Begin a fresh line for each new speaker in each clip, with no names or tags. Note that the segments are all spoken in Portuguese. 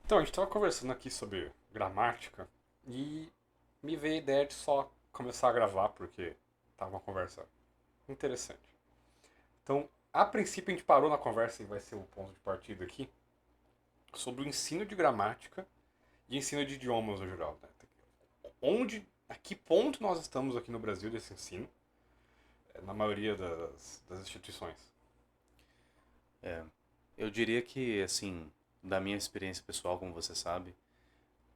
Então, a gente estava conversando aqui sobre gramática e me veio a ideia de só começar a gravar porque tava uma conversa interessante. Então, a princípio a gente parou na conversa e vai ser o ponto de partida aqui sobre o ensino de gramática e ensino de idiomas no geral, né? A que ponto nós estamos aqui no Brasil desse ensino, na maioria das instituições?
É, eu diria que, assim, da minha experiência pessoal, como você sabe,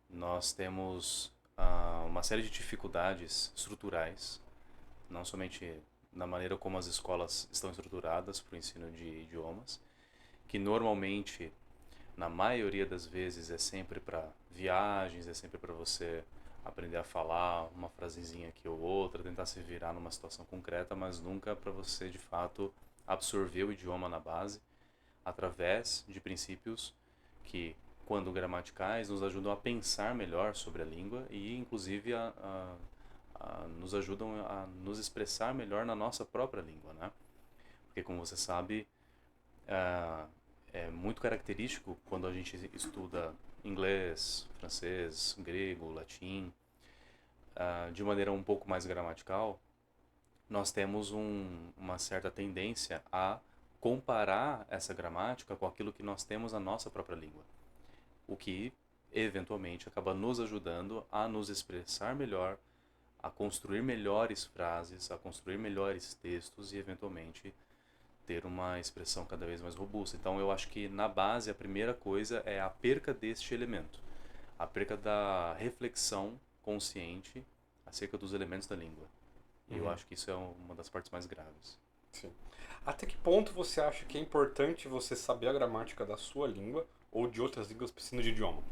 nós temos uma série de dificuldades estruturais, não somente na maneira como as escolas estão estruturadas para o ensino de idiomas, que normalmente, na maioria das vezes, é sempre para viagens, é sempre para você aprender a falar uma frasezinha aqui ou outra, tentar se virar numa situação concreta, mas nunca para você, de fato, absorver o idioma na base através de princípios que, quando gramaticais, nos ajudam a pensar melhor sobre a língua e, inclusive, nos ajudam a nos expressar melhor na nossa própria língua, né? Porque, como você sabe, ah, é muito característico quando a gente estuda inglês, francês, grego, latim, de maneira um pouco mais gramatical, nós temos uma certa tendência a comparar essa gramática com aquilo que nós temos na nossa própria língua, o que eventualmente acaba nos ajudando a nos expressar melhor, a construir melhores frases, a construir melhores textos e eventualmente ter uma expressão cada vez mais robusta. Então eu acho que na base a primeira coisa é a perca deste elemento, a perca da reflexão consciente acerca dos elementos da língua. E eu
Uhum,
acho que isso é uma das partes mais graves.
sim. Até que ponto você acha que é importante você saber a gramática da sua língua ou de outras línguas para ensino de idioma?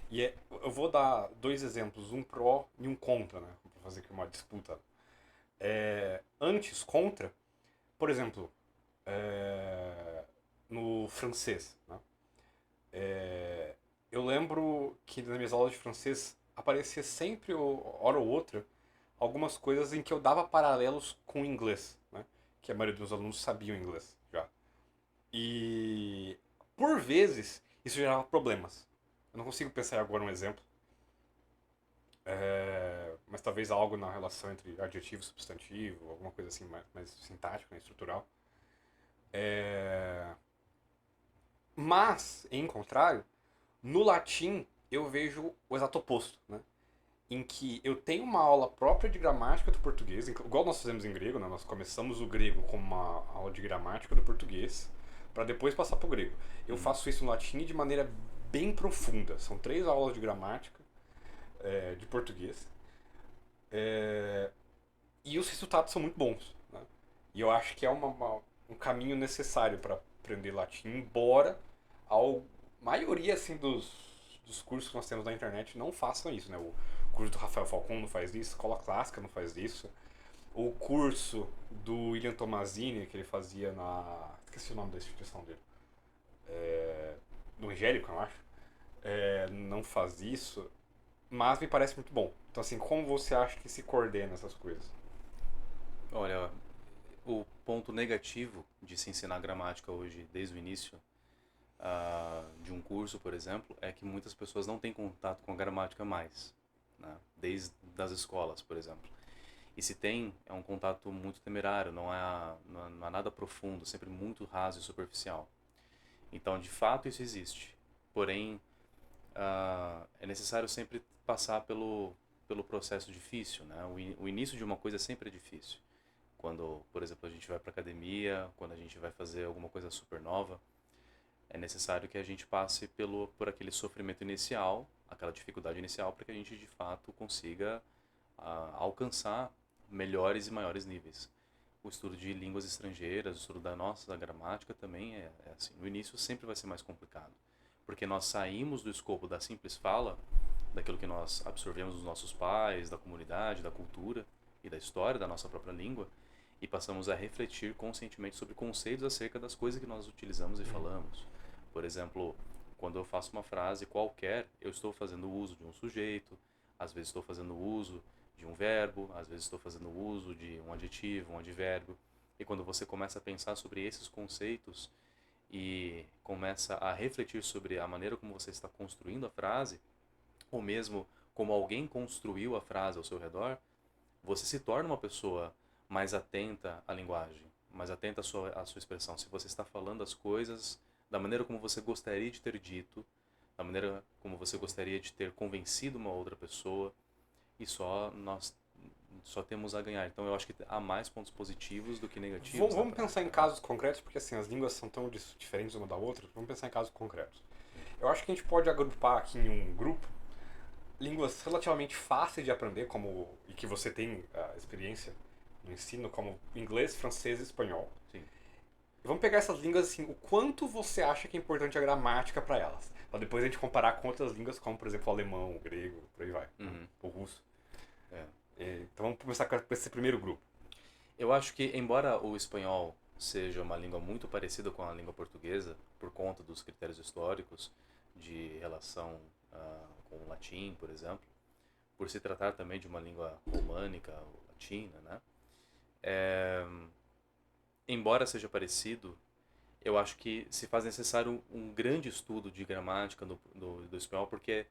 Eu vou dar dois exemplos, um pró e um contra, né? Para fazer aqui uma disputa. Antes, contra, por exemplo, no francês, né? Eu lembro que nas minhas aulas de francês aparecia sempre, hora ou outra, algumas coisas em que eu dava paralelos com o inglês, né? Que a maioria dos alunos sabiam inglês já. E por vezes isso gerava problemas. Eu não consigo pensar agora um exemplo, mas talvez algo na relação entre adjetivo e substantivo, alguma coisa assim mais sintática, né, estrutural. É, Mas, em contrário, no latim eu vejo o exato oposto, né? Em que eu tenho uma aula própria de gramática do português, igual nós fazemos em grego, né? Nós começamos o grego com uma aula de gramática do português, para depois passar para o grego. Eu
Uhum.
faço isso no latim de maneira bem profunda. São 3 aulas de gramática de português. É, e os resultados são muito bons. Né? E eu acho que é um caminho necessário para aprender latim, embora a maioria assim, dos cursos que nós temos na internet não façam isso. Né? O curso do Rafael Falcon não faz isso, Escola Clássica não faz isso. O curso do William Tomazini, que ele fazia na. Esqueci o nome da instituição dele. No Angélico, eu acho. Não faz isso, mas me parece muito bom. Então, assim, como você acha que se coordena essas coisas?
Olha, o ponto negativo de se ensinar gramática hoje, desde o início de um curso, por exemplo, é que muitas pessoas não têm contato com a gramática mais, né? Desde das escolas, por exemplo. E se tem, é um contato muito temerário, não é nada profundo, sempre muito raso e superficial. Então, de fato, isso existe. Porém, é necessário sempre passar pelo processo difícil, né? O início de uma coisa sempre é difícil. Quando, por exemplo, a gente vai para academia, quando a gente vai fazer alguma coisa super nova, é necessário que a gente passe por aquele sofrimento inicial, aquela dificuldade inicial, para que a gente de fato consiga alcançar melhores e maiores níveis. O estudo de línguas estrangeiras, o estudo da nossa gramática também é assim. No início sempre vai ser mais complicado, porque nós saímos do escopo da simples fala, daquilo que nós absorvemos dos nossos pais, da comunidade, da cultura e da história da nossa própria língua, e passamos a refletir conscientemente sobre conceitos acerca das coisas que nós utilizamos e
Uhum.
falamos. Por exemplo, quando eu faço uma frase qualquer, eu estou fazendo uso de um sujeito, às vezes estou fazendo uso de um verbo, às vezes estou fazendo uso de um adjetivo, um advérbio. E quando você começa a pensar sobre esses conceitos, e começa a refletir sobre a maneira como você está construindo a frase, ou mesmo como alguém construiu a frase ao seu redor, você se torna uma pessoa mais atenta à linguagem, mais atenta à sua expressão. Se você está falando as coisas da maneira como você gostaria de ter dito, da maneira como você gostaria de ter convencido uma outra pessoa, e nós só temos a ganhar. Então eu acho que há mais pontos positivos do que negativos na
Vamos pensar em
prática, né?
casos concretos, porque assim, as línguas são tão diferentes uma da outra. Vamos pensar em casos concretos. Eu acho que a gente pode agrupar aqui em um grupo línguas relativamente fáceis de aprender, como e que você tem experiência no ensino, como inglês, francês e espanhol.
Sim.
E vamos pegar essas línguas assim, o quanto você acha que é importante a gramática para elas. Para depois a gente comparar com outras línguas, como por exemplo o alemão, o grego, por aí vai, né?
Uhum.
O russo.
É.
Então vamos começar com esse primeiro grupo.
Eu acho que, embora o espanhol seja uma língua muito parecida com a língua portuguesa, por conta dos critérios históricos de relação com o latim, por exemplo, por se tratar também de uma língua românica, ou latina, né? Embora seja parecido, eu acho que se faz necessário um grande estudo de gramática do espanhol, porque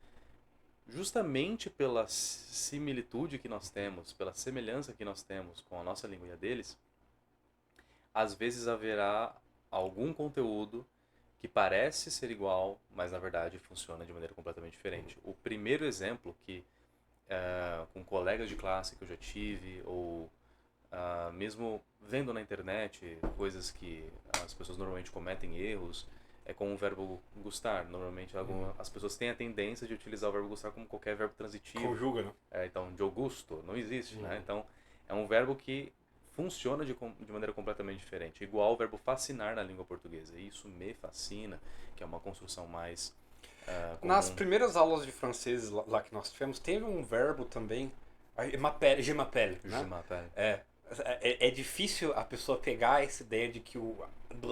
justamente pela similitude que nós temos, pela semelhança que nós temos com a nossa língua e a deles, às vezes haverá algum conteúdo que parece ser igual, mas na verdade funciona de maneira completamente diferente. O primeiro exemplo que com colegas de classe que eu já tive, ou mesmo vendo na internet coisas que as pessoas normalmente cometem erros, é com o verbo gustar. Normalmente as pessoas têm a tendência de utilizar o verbo gustar como qualquer verbo transitivo.
Conjuga, né?
Então, eu gusto não existe, né? Então, é um verbo que funciona de maneira completamente diferente. Igual o verbo fascinar na língua portuguesa. Isso me fascina, que é uma construção mais
Nas
comum.
primeiras aulas de francês lá que nós tivemos, teve um verbo também, je m'appelle,
Je
né?
m'appelle.
É, é difícil a pessoa pegar essa ideia de que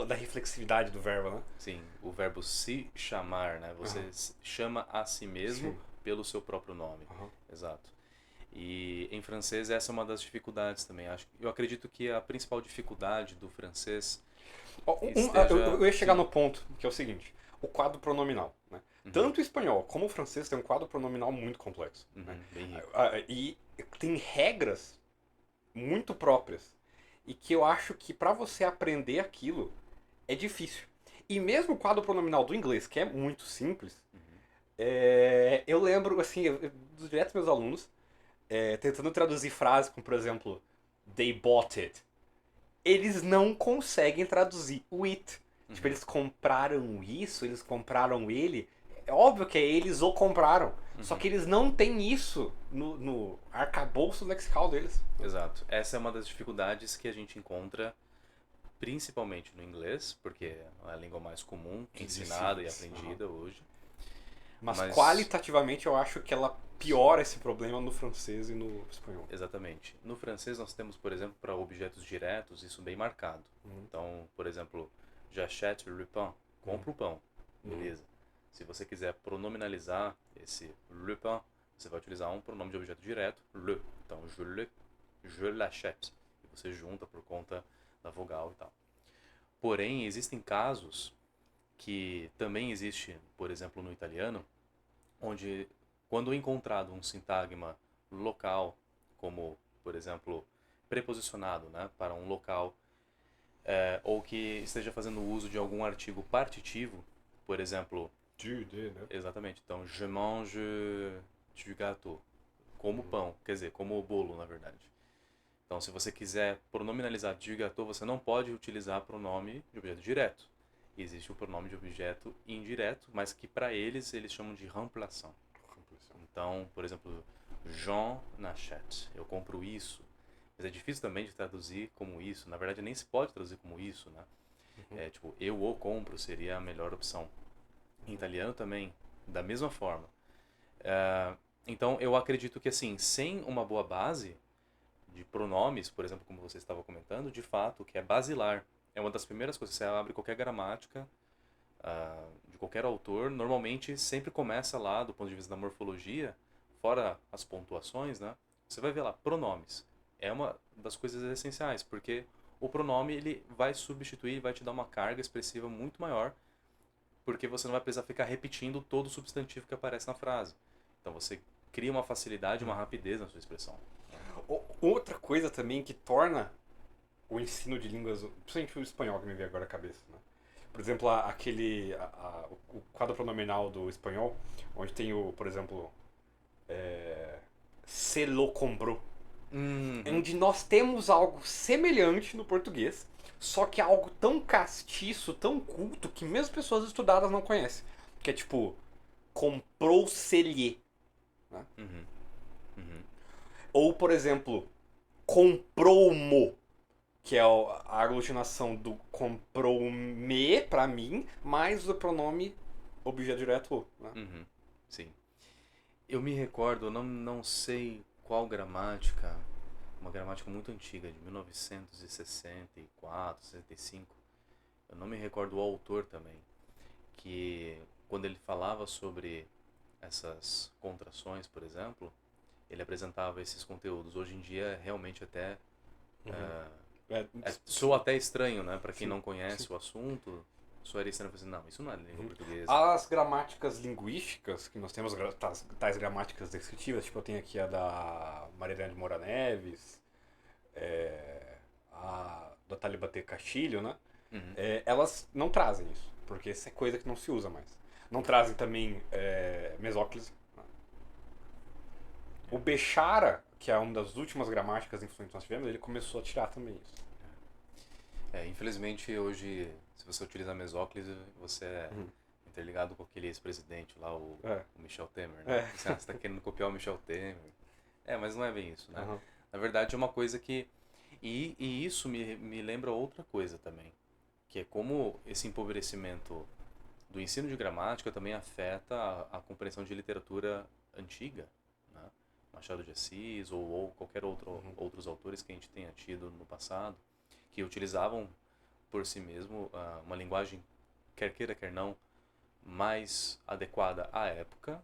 da reflexividade do verbo, né?
Sim, o verbo se chamar, né? Você
Aham.
chama a si mesmo
Sim.
pelo seu próprio nome.
Aham.
Exato. E em francês essa é uma das dificuldades também. Eu acredito que a principal dificuldade do francês
Ó,
esteja,
eu ia chegar
sim,
no ponto, que é o seguinte, o quadro pronominal, né?
uhum,
Tanto o espanhol como o francês tem um quadro pronominal muito complexo, né?
uhum, bem rico.
E tem regras muito próprias e que eu acho que para você aprender aquilo é difícil. E mesmo o quadro pronominal do inglês, que é muito simples,
Uhum,
eu lembro, assim, direto meus alunos, tentando traduzir frases como, por exemplo, they bought it. Eles não conseguem traduzir o it. Tipo,
uhum,
eles compraram isso, eles compraram ele. É óbvio que é eles o compraram. Só
uhum.
que eles não têm isso no arcabouço lexical deles.
Exato. Essa é uma das dificuldades que a gente encontra principalmente no inglês, porque é a língua mais comum,
De
ensinada e
simples. Uhum.
aprendida hoje.
Mas
Mas,
qualitativamente eu acho que ela
sim,
piora esse problema no francês e no espanhol.
exatamente. No francês nós temos, por exemplo, para objetos diretos, isso bem marcado.
Uhum.
Então, por exemplo, j'achète le pain,
Uhum.
compro o pão,
Uhum.
beleza. Se você quiser pronominalizar esse le pain, você vai utilizar um pronome de objeto direto, le. Então, je l'achète. E você junta por conta da vogal e tal. Porém, existem casos que também existe, por exemplo, no italiano, onde quando encontrado um sintagma local, como, por exemplo, preposicionado, né, para um local, ou que esteja fazendo uso de algum artigo partitivo, por exemplo,
De, né?
exatamente, então, je mange du gâteau, como
Uhum.
pão, quer dizer, como bolo, na verdade. Então, se você quiser pronominalizar du gâteau, você não pode utilizar pronome de objeto direto. Existe o pronome de objeto indireto, mas que para eles chamam de remplaçant. Então, por exemplo, Jean n'achète, eu compro isso. Mas é difícil também de traduzir como isso. Na verdade, nem se pode traduzir como isso, né?
Uhum.
É tipo, eu o compro seria a melhor opção. Em italiano também, da mesma forma. Então, eu acredito que assim, sem uma boa base de pronomes, por exemplo, como você estava comentando, de fato, que é basilar. É uma das primeiras coisas. Você abre qualquer gramática de qualquer autor, normalmente sempre começa lá, do ponto de vista da morfologia, fora as pontuações, né? Você vai ver lá, pronomes. É uma das coisas essenciais, porque o pronome ele vai substituir, vai te dar uma carga expressiva muito maior, porque você não vai precisar ficar repetindo todo o substantivo que aparece na frase. Então você cria uma facilidade, uma rapidez na sua expressão.
Outra coisa também que torna o ensino de línguas, principalmente o espanhol que me veio agora à cabeça, né? Por exemplo, o quadro pronominal do espanhol, onde tem o, por exemplo, se lo comprou, onde nós temos algo semelhante no português, só que é algo tão castiço, tão culto, que mesmo pessoas estudadas não conhecem. Que é tipo, comprou-se-lhe. Né? Ou, por exemplo, comprou-mo, que é a aglutinação do comprou-me, pra mim, mais o pronome objeto direto. Né?
Sim. Eu me recordo, eu não sei qual gramática, uma gramática muito antiga, de 1964, 65. Eu não me recordo o autor também, que quando ele falava sobre essas contrações, por exemplo, ele apresentava esses conteúdos. Hoje em dia, realmente até soa até estranho, né? Para quem não conhece o assunto, soaria estranho fazer, não, isso não é língua portuguesa.
As gramáticas linguísticas, que nós temos tais gramáticas descritivas, tipo eu tenho aqui a da Maria de Moura Neves, a da Talibate Castilho, né? Elas não trazem isso, porque isso é coisa que não se usa mais. Não trazem também mesóclise. Né? O Bechara, que é uma das últimas gramáticas influentes que nós tivemos, ele começou a tirar também isso.
Infelizmente hoje, se você utiliza mesóclise, você é interligado com aquele ex-presidente lá, o Michel Temer, né? Você está querendo copiar o Michel Temer. Mas não é bem isso, né? Na verdade é uma coisa que... E isso me lembra outra coisa também, que é como esse empobrecimento do ensino de gramática também afeta a compreensão de literatura antiga, né? Machado de Assis ou qualquer outros autores que a gente tenha tido no passado, que utilizavam por si mesmo uma linguagem, quer queira, quer não, mais adequada à época,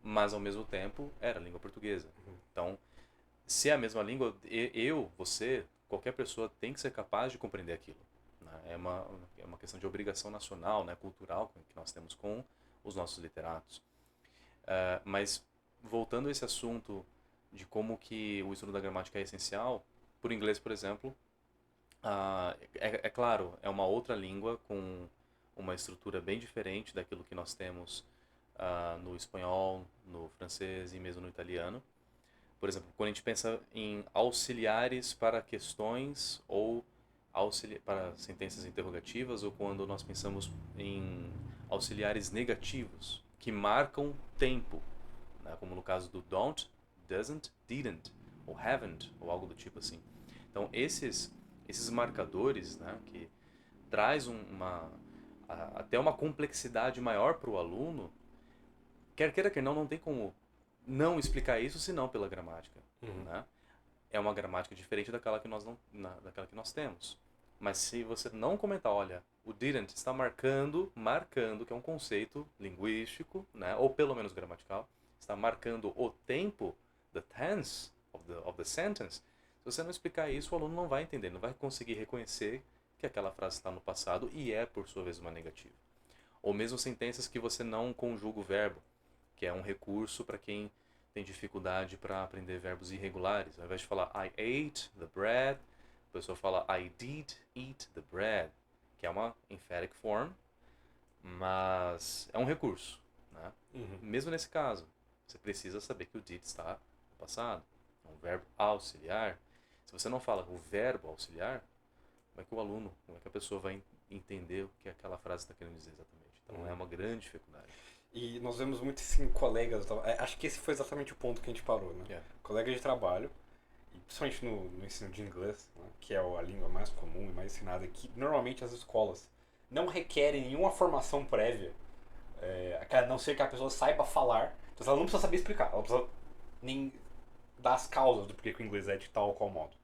mas ao mesmo tempo era a língua portuguesa. Então, se é a mesma língua, você, qualquer pessoa tem que ser capaz de compreender aquilo. Né? É uma questão de obrigação nacional, né, cultural, que nós temos com os nossos literatos. Mas, voltando a esse assunto de como que o estudo da gramática é essencial, por inglês, por exemplo, é claro, é uma outra língua com uma estrutura bem diferente daquilo que nós temos no espanhol, no francês e mesmo no italiano. Por exemplo, quando a gente pensa em auxiliares para questões ou para sentenças interrogativas, ou quando nós pensamos em auxiliares negativos que marcam tempo, né? Como no caso do don't, doesn't, didn't, ou haven't, ou algo do tipo assim. Então, esses marcadores, né, que traz até uma complexidade maior para o aluno, quer queira, quer não tem como não explicar isso senão pela gramática. Né? É uma gramática diferente daquela que daquela que nós temos. Mas se você não comentar, olha, o didn't está marcando, que é um conceito linguístico, né, ou pelo menos gramatical, está marcando o tempo, the tense of the sentence. Se você não explicar isso, o aluno não vai entender, não vai conseguir reconhecer que aquela frase está no passado e é, por sua vez, uma negativa. Ou mesmo sentenças que você não conjuga o verbo, que é um recurso para quem tem dificuldade para aprender verbos irregulares. Ao invés de falar I ate the bread, a pessoa fala I did eat the bread, que é uma emphatic form, mas é um recurso. Né? Mesmo nesse caso, você precisa saber que o did está no passado. É um verbo auxiliar. Se você não fala o verbo auxiliar, como é que o aluno, como é que a pessoa vai entender o que aquela frase está querendo dizer exatamente? Então é uma grande dificuldade.
E nós vemos muito isso em colegas. Acho que esse foi exatamente o ponto que a gente parou, né? Colegas de trabalho, e principalmente no ensino de inglês, né, que é a língua mais comum e mais ensinada aqui, normalmente as escolas não requerem nenhuma formação prévia, a não ser que a pessoa saiba falar. Então ela não precisa saber explicar, ela precisa nem dar as causas do porquê que o inglês é de tal ou qual modo.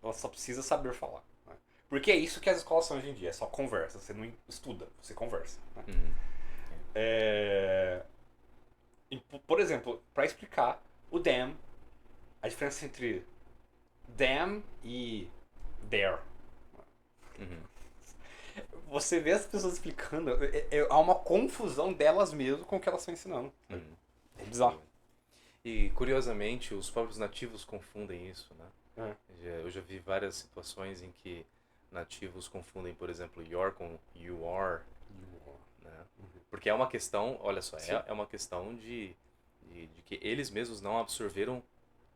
Ela só precisa saber falar. Né? Porque é isso que as escolas são hoje em dia, é só conversa. Você não estuda, você conversa. Né? Por exemplo, para explicar o damn, a diferença entre damn e there.
Uhum.
Você vê as pessoas explicando, há uma confusão delas mesmo com o que elas estão ensinando.
Uhum.
É bizarro.
E curiosamente, os próprios nativos confundem isso, né?
É.
Eu já vi várias situações em que nativos confundem, por exemplo, your com you are, né? Porque é uma questão, olha só,
Sim.
é uma questão de que eles mesmos não absorveram,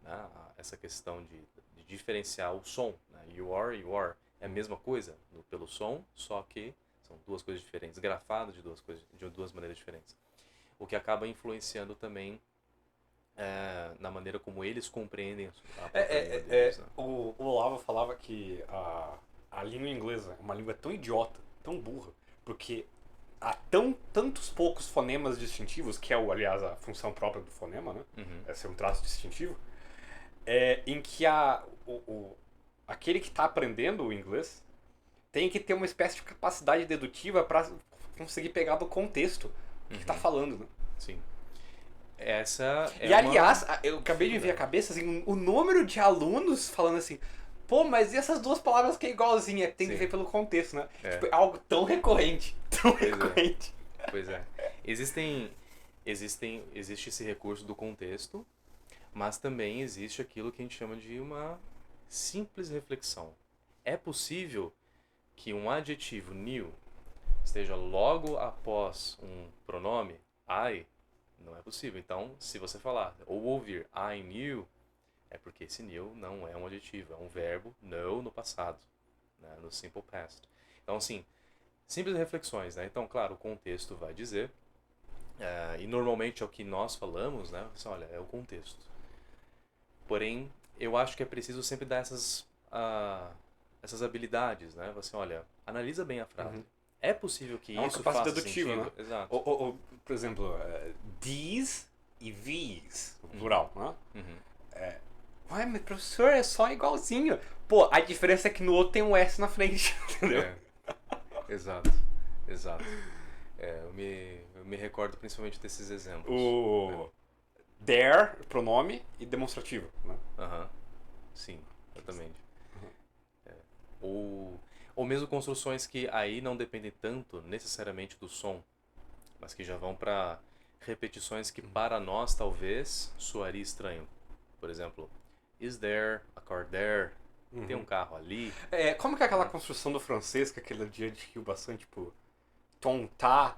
né, essa questão de diferenciar o som, né? You are, é a mesma coisa pelo som, só que são duas coisas diferentes, grafado de duas maneiras diferentes. O que acaba influenciando também na maneira como eles compreendem a própria língua deles, né?
O Olavo falava que a língua inglesa é uma língua tão idiota, tão burra, porque há tantos poucos fonemas distintivos, que é, aliás, a função própria do fonema, né?
Uhum.
É ser um traço distintivo, em que aquele que está aprendendo o inglês tem que ter uma espécie de capacidade dedutiva para conseguir pegar do contexto o que está falando, né?
Sim. Essa é
E
uma
aliás, eu acabei de ver a
dificuldade.
cabeça, assim, o número de alunos falando assim, pô, mas e essas duas palavras que é igualzinha? Tem que
Sim.
ver pelo contexto, né? Tipo,
É.
é algo tão recorrente, tão
Pois é.
recorrente.
Pois é. Existe esse recurso do contexto, mas também existe aquilo que a gente chama de uma simples reflexão. É possível que um adjetivo new esteja logo após um pronome I? Não é possível. Então, se você falar ou ouvir I knew, é porque esse new não é um adjetivo, é um verbo know no passado, né, no simple past. Então, assim, simples reflexões, né? Então, claro, o contexto vai dizer, e normalmente é o que nós falamos, né? Assim, olha, é o contexto. Porém, eu acho que é preciso sempre dar essas habilidades, né? Você, olha, analisa bem a frase.
Uhum.
É possível que
É uma
isso
capacidade
faça
dedutiva, né?
sentido? Exato.
Por exemplo, these e these, no plural, né?
Uhum.
Ué, mas professor, é só igualzinho. Pô, a diferença é que no outro tem um S na frente, entendeu?
É, exato. Exato. Eu me recordo principalmente desses exemplos.
O there, pronome e demonstrativo, né?
Aham. Sim, exatamente. Ou, ou mesmo construções que aí não dependem tanto necessariamente do som, mas que já vão para repetições que para nós talvez soaria estranho. Por exemplo, is there a car there? Tem um carro ali?
Como que é aquela
Né?
construção do francês que aquele dia a gente riu bastante, tipo, tontar,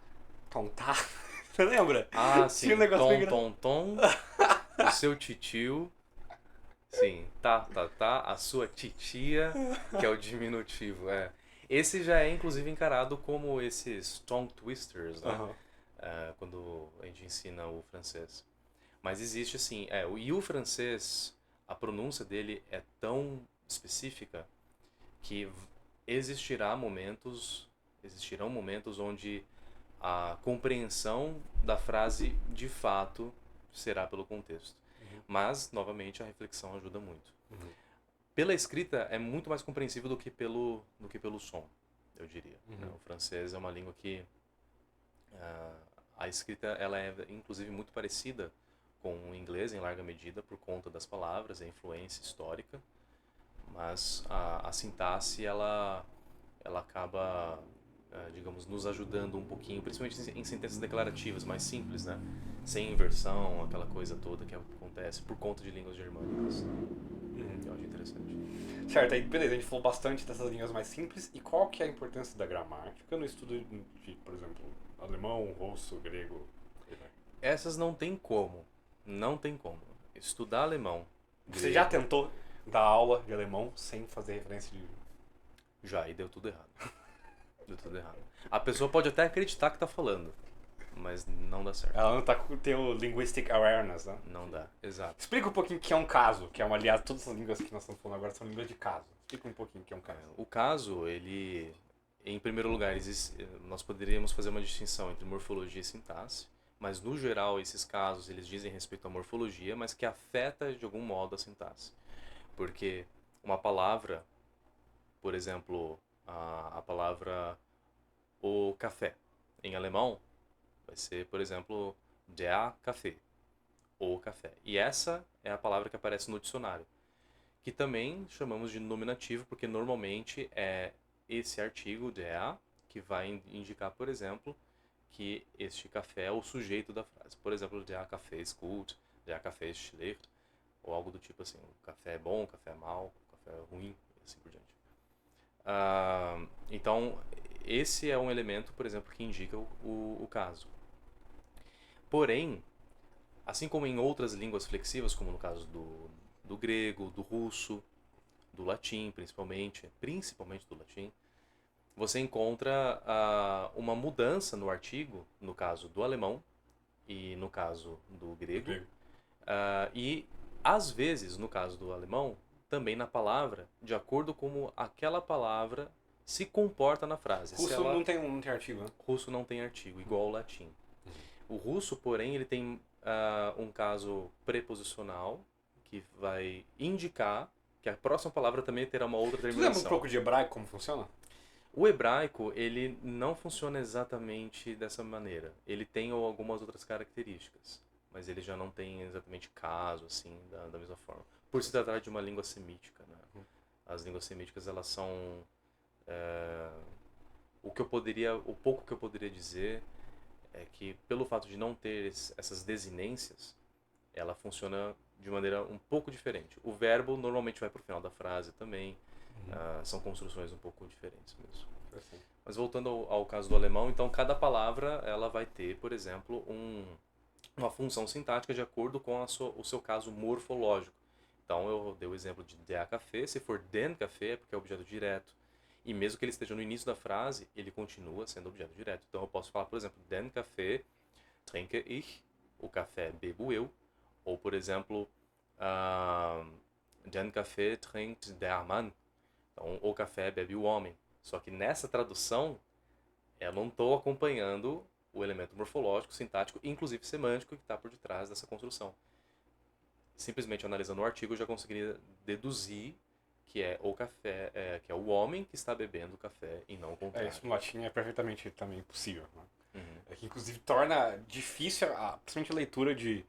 tontar. Você lembra?
Ah,
Tinha um
sim,
negócio bem
tom,
engraçado.
tom, tom, o seu titio. Sim, tá, a sua titia, que é o diminutivo, é. Esse já é inclusive encarado como esses tongue twisters, né?
Aham.
Quando a gente ensina o francês. Mas existe assim, e o francês, a pronúncia dele é tão específica que existirão momentos onde a compreensão da frase de fato será pelo contexto. Mas, novamente, a reflexão ajuda muito. Pela escrita é muito mais compreensível do que pelo som, eu diria. Né? O francês é uma língua que a escrita ela é inclusive muito parecida com o inglês em larga medida por conta das palavras, a influência histórica, mas a sintaxe ela acaba, digamos, nos ajudando um pouquinho, principalmente em sentenças declarativas mais simples, né? Sem inversão, aquela coisa toda que acontece por conta de línguas germânicas. Eu acho interessante.
Certo, aí beleza, a gente falou bastante dessas línguas mais simples. E qual que é a importância da gramática no estudo de, por exemplo, alemão, russo, grego?
Essas não tem como. Não tem como. Estudar alemão,
Você já
grego,
tentou dar aula de alemão sem fazer referência de.
já, e deu tudo errado. Deu tudo errado. A pessoa pode até acreditar que tá falando, mas não dá certo.
Ela não tá com o teu linguistic awareness, né?
Não dá, exato.
Explica um pouquinho o que é um caso, que é uma, aliás, todas as línguas que nós estamos falando agora são línguas de caso. Explica um pouquinho o que é um caso.
O caso, ele, em primeiro lugar, nós poderíamos fazer uma distinção entre morfologia e sintaxe, mas no geral esses casos eles dizem respeito à morfologia, mas que afeta de algum modo a sintaxe. Porque uma palavra, por exemplo, a palavra o café, em alemão, vai ser, por exemplo, der Kaffee, o café. E essa é a palavra que aparece no dicionário, que também chamamos de nominativo, porque normalmente esse artigo, der, que vai indicar, por exemplo, que este café é o sujeito da frase. Por exemplo, der Kaffee ist gut, der Kaffee ist schlecht, ou algo do tipo assim, o café é bom, o café é mau, o café é ruim, e assim por diante. Então, esse é um elemento, por exemplo, que indica o caso. Porém, assim como em outras línguas flexivas, como no caso do grego, do russo, do latim principalmente do latim, você encontra uma mudança no artigo, no caso do alemão e no caso do grego, e às vezes, no caso do alemão, também na palavra, de acordo com como aquela palavra se comporta na frase.
Russo não tem artigo, né?
Russo não tem artigo, igual ao latim. O russo, porém, ele tem um caso preposicional que vai indicar que a próxima palavra também terá uma outra
Você
terminação.
lembra um pouco de hebraico como funciona?
O hebraico, ele não funciona exatamente dessa maneira. Ele tem algumas outras características, mas ele já não tem exatamente caso, assim, da mesma forma. Por se tratar de uma língua semítica, né? As línguas semíticas, elas são... o pouco que eu poderia dizer é que, pelo fato de não ter essas desinências, ela funciona de maneira um pouco diferente. O verbo normalmente vai para o final da frase também. São construções um pouco diferentes mesmo. Mas voltando ao caso do alemão, então cada palavra ela vai ter, por exemplo, uma função sintática de acordo com o seu caso morfológico. Então eu dei o exemplo de der Kaffee, se for den Kaffee é porque é objeto direto. E mesmo que ele esteja no início da frase, ele continua sendo objeto direto. Então eu posso falar, por exemplo, den Kaffee trinke ich, o café bebo eu. Ou, por exemplo, den Kaffee trinkt der Mann. Então, o café bebe o homem. Só que nessa tradução, eu não estou acompanhando o elemento morfológico, sintático, inclusive semântico, que está por detrás dessa construção. Simplesmente analisando o artigo, eu já conseguiria deduzir que é o café, que é o homem que está bebendo o café e não o contrário.
Isso no latim é perfeitamente também possível. Né? É que, inclusive, torna difícil, principalmente a leitura de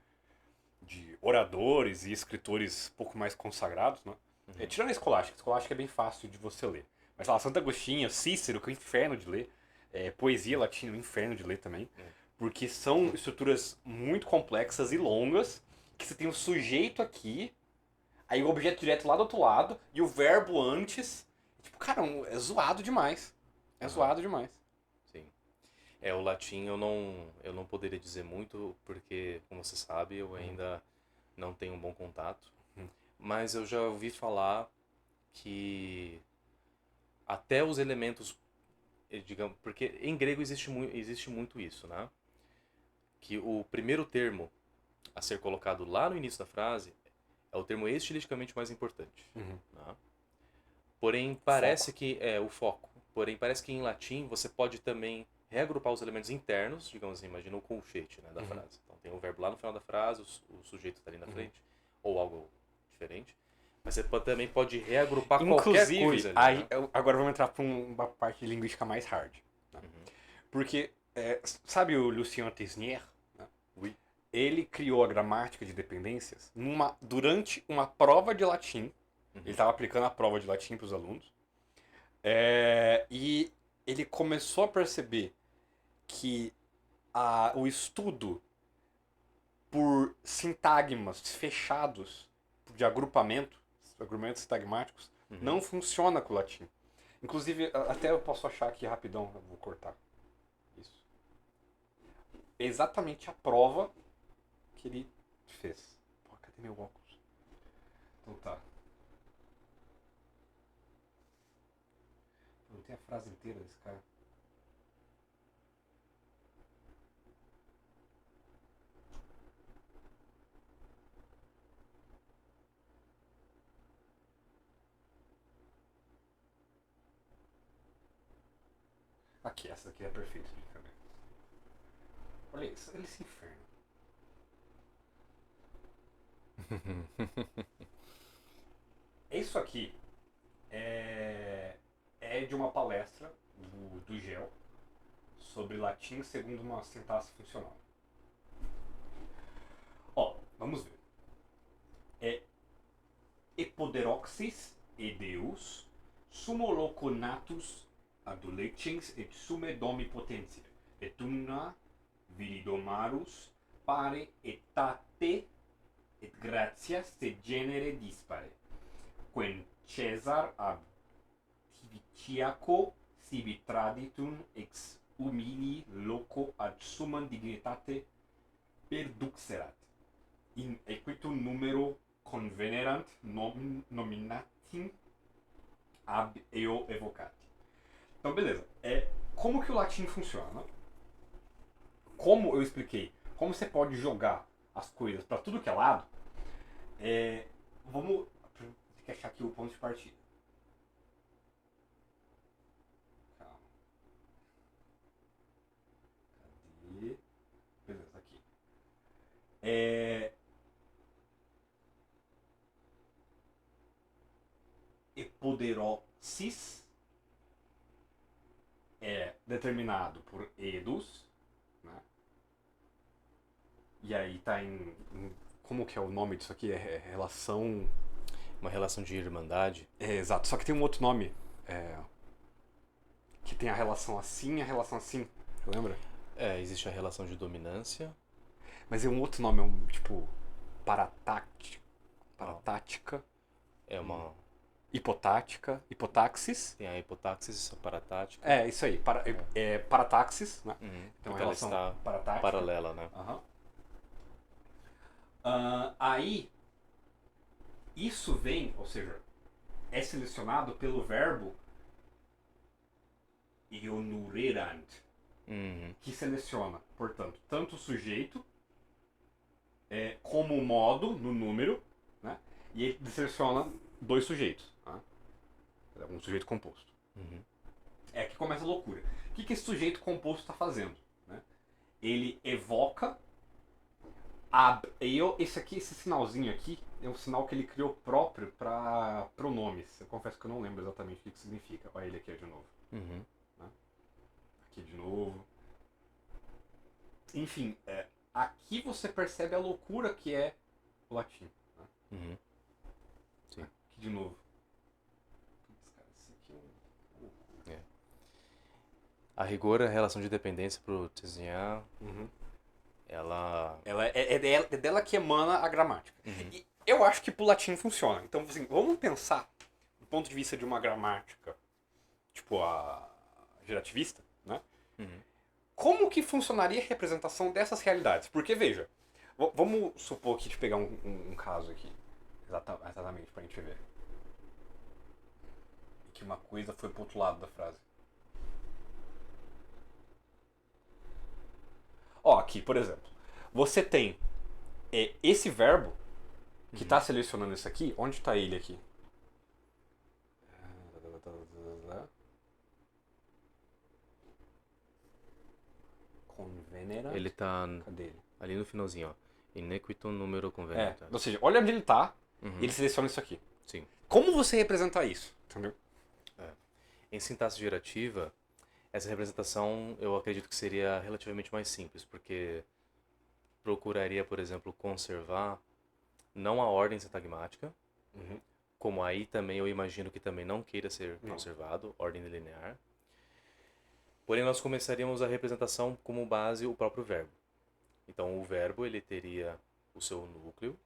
oradores e escritores um pouco mais consagrados, né? Tirando a escolástica é bem fácil de você ler. Mas lá, Santo Agostinho, Cícero, que é um inferno de ler, poesia latina, um inferno de ler também, porque são estruturas muito complexas e longas, que você tem o sujeito aqui, aí o objeto direto lá do outro lado, e o verbo antes. Tipo, cara, é zoado demais. É zoado demais.
Sim. O latim eu não poderia dizer muito, porque, como você sabe, eu ainda não tenho um bom contato. Mas eu já ouvi falar que até os elementos, digamos, porque em grego existe muito isso, né? Que o primeiro termo a ser colocado lá no início da frase é o termo estilisticamente mais importante. Né? Porém, parece que é o foco. Porém, parece que em latim você pode também reagrupar os elementos internos, digamos assim, imagina o colchete, né, da frase. Então tem o verbo lá no final da frase, o sujeito está ali na frente, ou algo diferente. Mas você também pode reagrupar qualquer coisa ali, né?
Agora vamos entrar para uma parte de linguística mais hard. Né? Porque, sabe o Lucien Tesnier? Né?
Oui.
Ele criou a gramática de dependências durante uma prova de latim. Ele estava aplicando a prova de latim para os alunos. E ele começou a perceber que o estudo por sintagmas fechados de agrupamentos sintagmáticos, não funciona com o latim. Inclusive, até eu posso achar aqui rapidão, eu vou cortar. Isso. É exatamente a prova que ele fez. Pô, cadê meu óculos? Então tá. Não tem a frase inteira desse cara. Aqui, essa aqui é perfeita de entender. Olha isso, olha esse inferno. Isso aqui é de uma palestra do GEL sobre latim segundo uma sintaxe funcional. Ó, vamos ver. Epoderoxis e Deus sumo loconatus adulecens et summe domi potentiae, et umna viridomarus pare etate et gratia se genere dispare, quem Caesar ab Tiviciaco sibi traditum ex humili loco ad summam dignitate perduxerat, in equitum numero convenerant nominatim ab eo evocati. Então, beleza. Como que o latim funciona? Como eu expliquei, como você pode jogar as coisas para tudo que é lado, vamos ter que achar aqui o ponto de partida. Calma. Cadê? Beleza, aqui. E poderosis é determinado por edus, né? E aí tá como que é o nome disso aqui? É relação...
Uma relação de irmandade.
Exato, só que tem um outro nome. Que tem a relação assim e a relação assim. Você lembra?
Existe a relação de dominância.
Mas é um outro nome, é um tipo... Paratática.
É uma...
Hipotática. Hipotaxis.
Tem a hipotaxis, a paratática.
Isso aí. Parataxis, né?
Uhum.
Tem uma
Ela
relação
está
paratática.
paralela, né?
Uhum. Aí, isso vem, ou seja, é selecionado pelo verbo ionurerant, que seleciona, portanto, tanto o sujeito como o modo no número, né? E ele seleciona dois sujeitos, né? Um sujeito composto. É que começa a loucura. O que esse sujeito composto está fazendo? Né? Ele evoca esse sinalzinho aqui é um sinal que ele criou próprio para pronomes. Eu confesso que eu não lembro exatamente o que significa. Olha ele aqui de novo. Né? Aqui de novo. Enfim, aqui você percebe a loucura que é o latim. Né?
Sim.
Aqui de novo. Putz, cara, esse aqui é um...
A rigor, a relação de dependência pro Tessian, ela
é dela que emana a gramática. E eu acho que pro latim funciona. Então, assim, vamos pensar do ponto de vista de uma gramática, tipo a gerativista, né? Como que funcionaria a representação dessas realidades? Porque, veja, vamos supor que, pegar um caso aqui, exatamente, pra gente ver. E que uma coisa foi pro outro lado da frase. Aqui, por exemplo, você tem esse verbo que está selecionando isso aqui. Onde está ele aqui? Convenerant.
Ele tá
Cadê ele?
ali no finalzinho, ó. Inequitum numero convenerant.
Ou seja, olha onde ele está e ele seleciona isso aqui.
Sim.
Como você representa isso? Entendeu?
Em sintaxe gerativa, essa representação eu acredito que seria relativamente mais simples, porque procuraria, por exemplo, conservar não a ordem sintagmática, como aí também eu imagino que também não queira ser conservado, ordem linear. Porém, nós começaríamos a representação como base o próprio verbo. Então, o verbo ele teria o seu núcleo.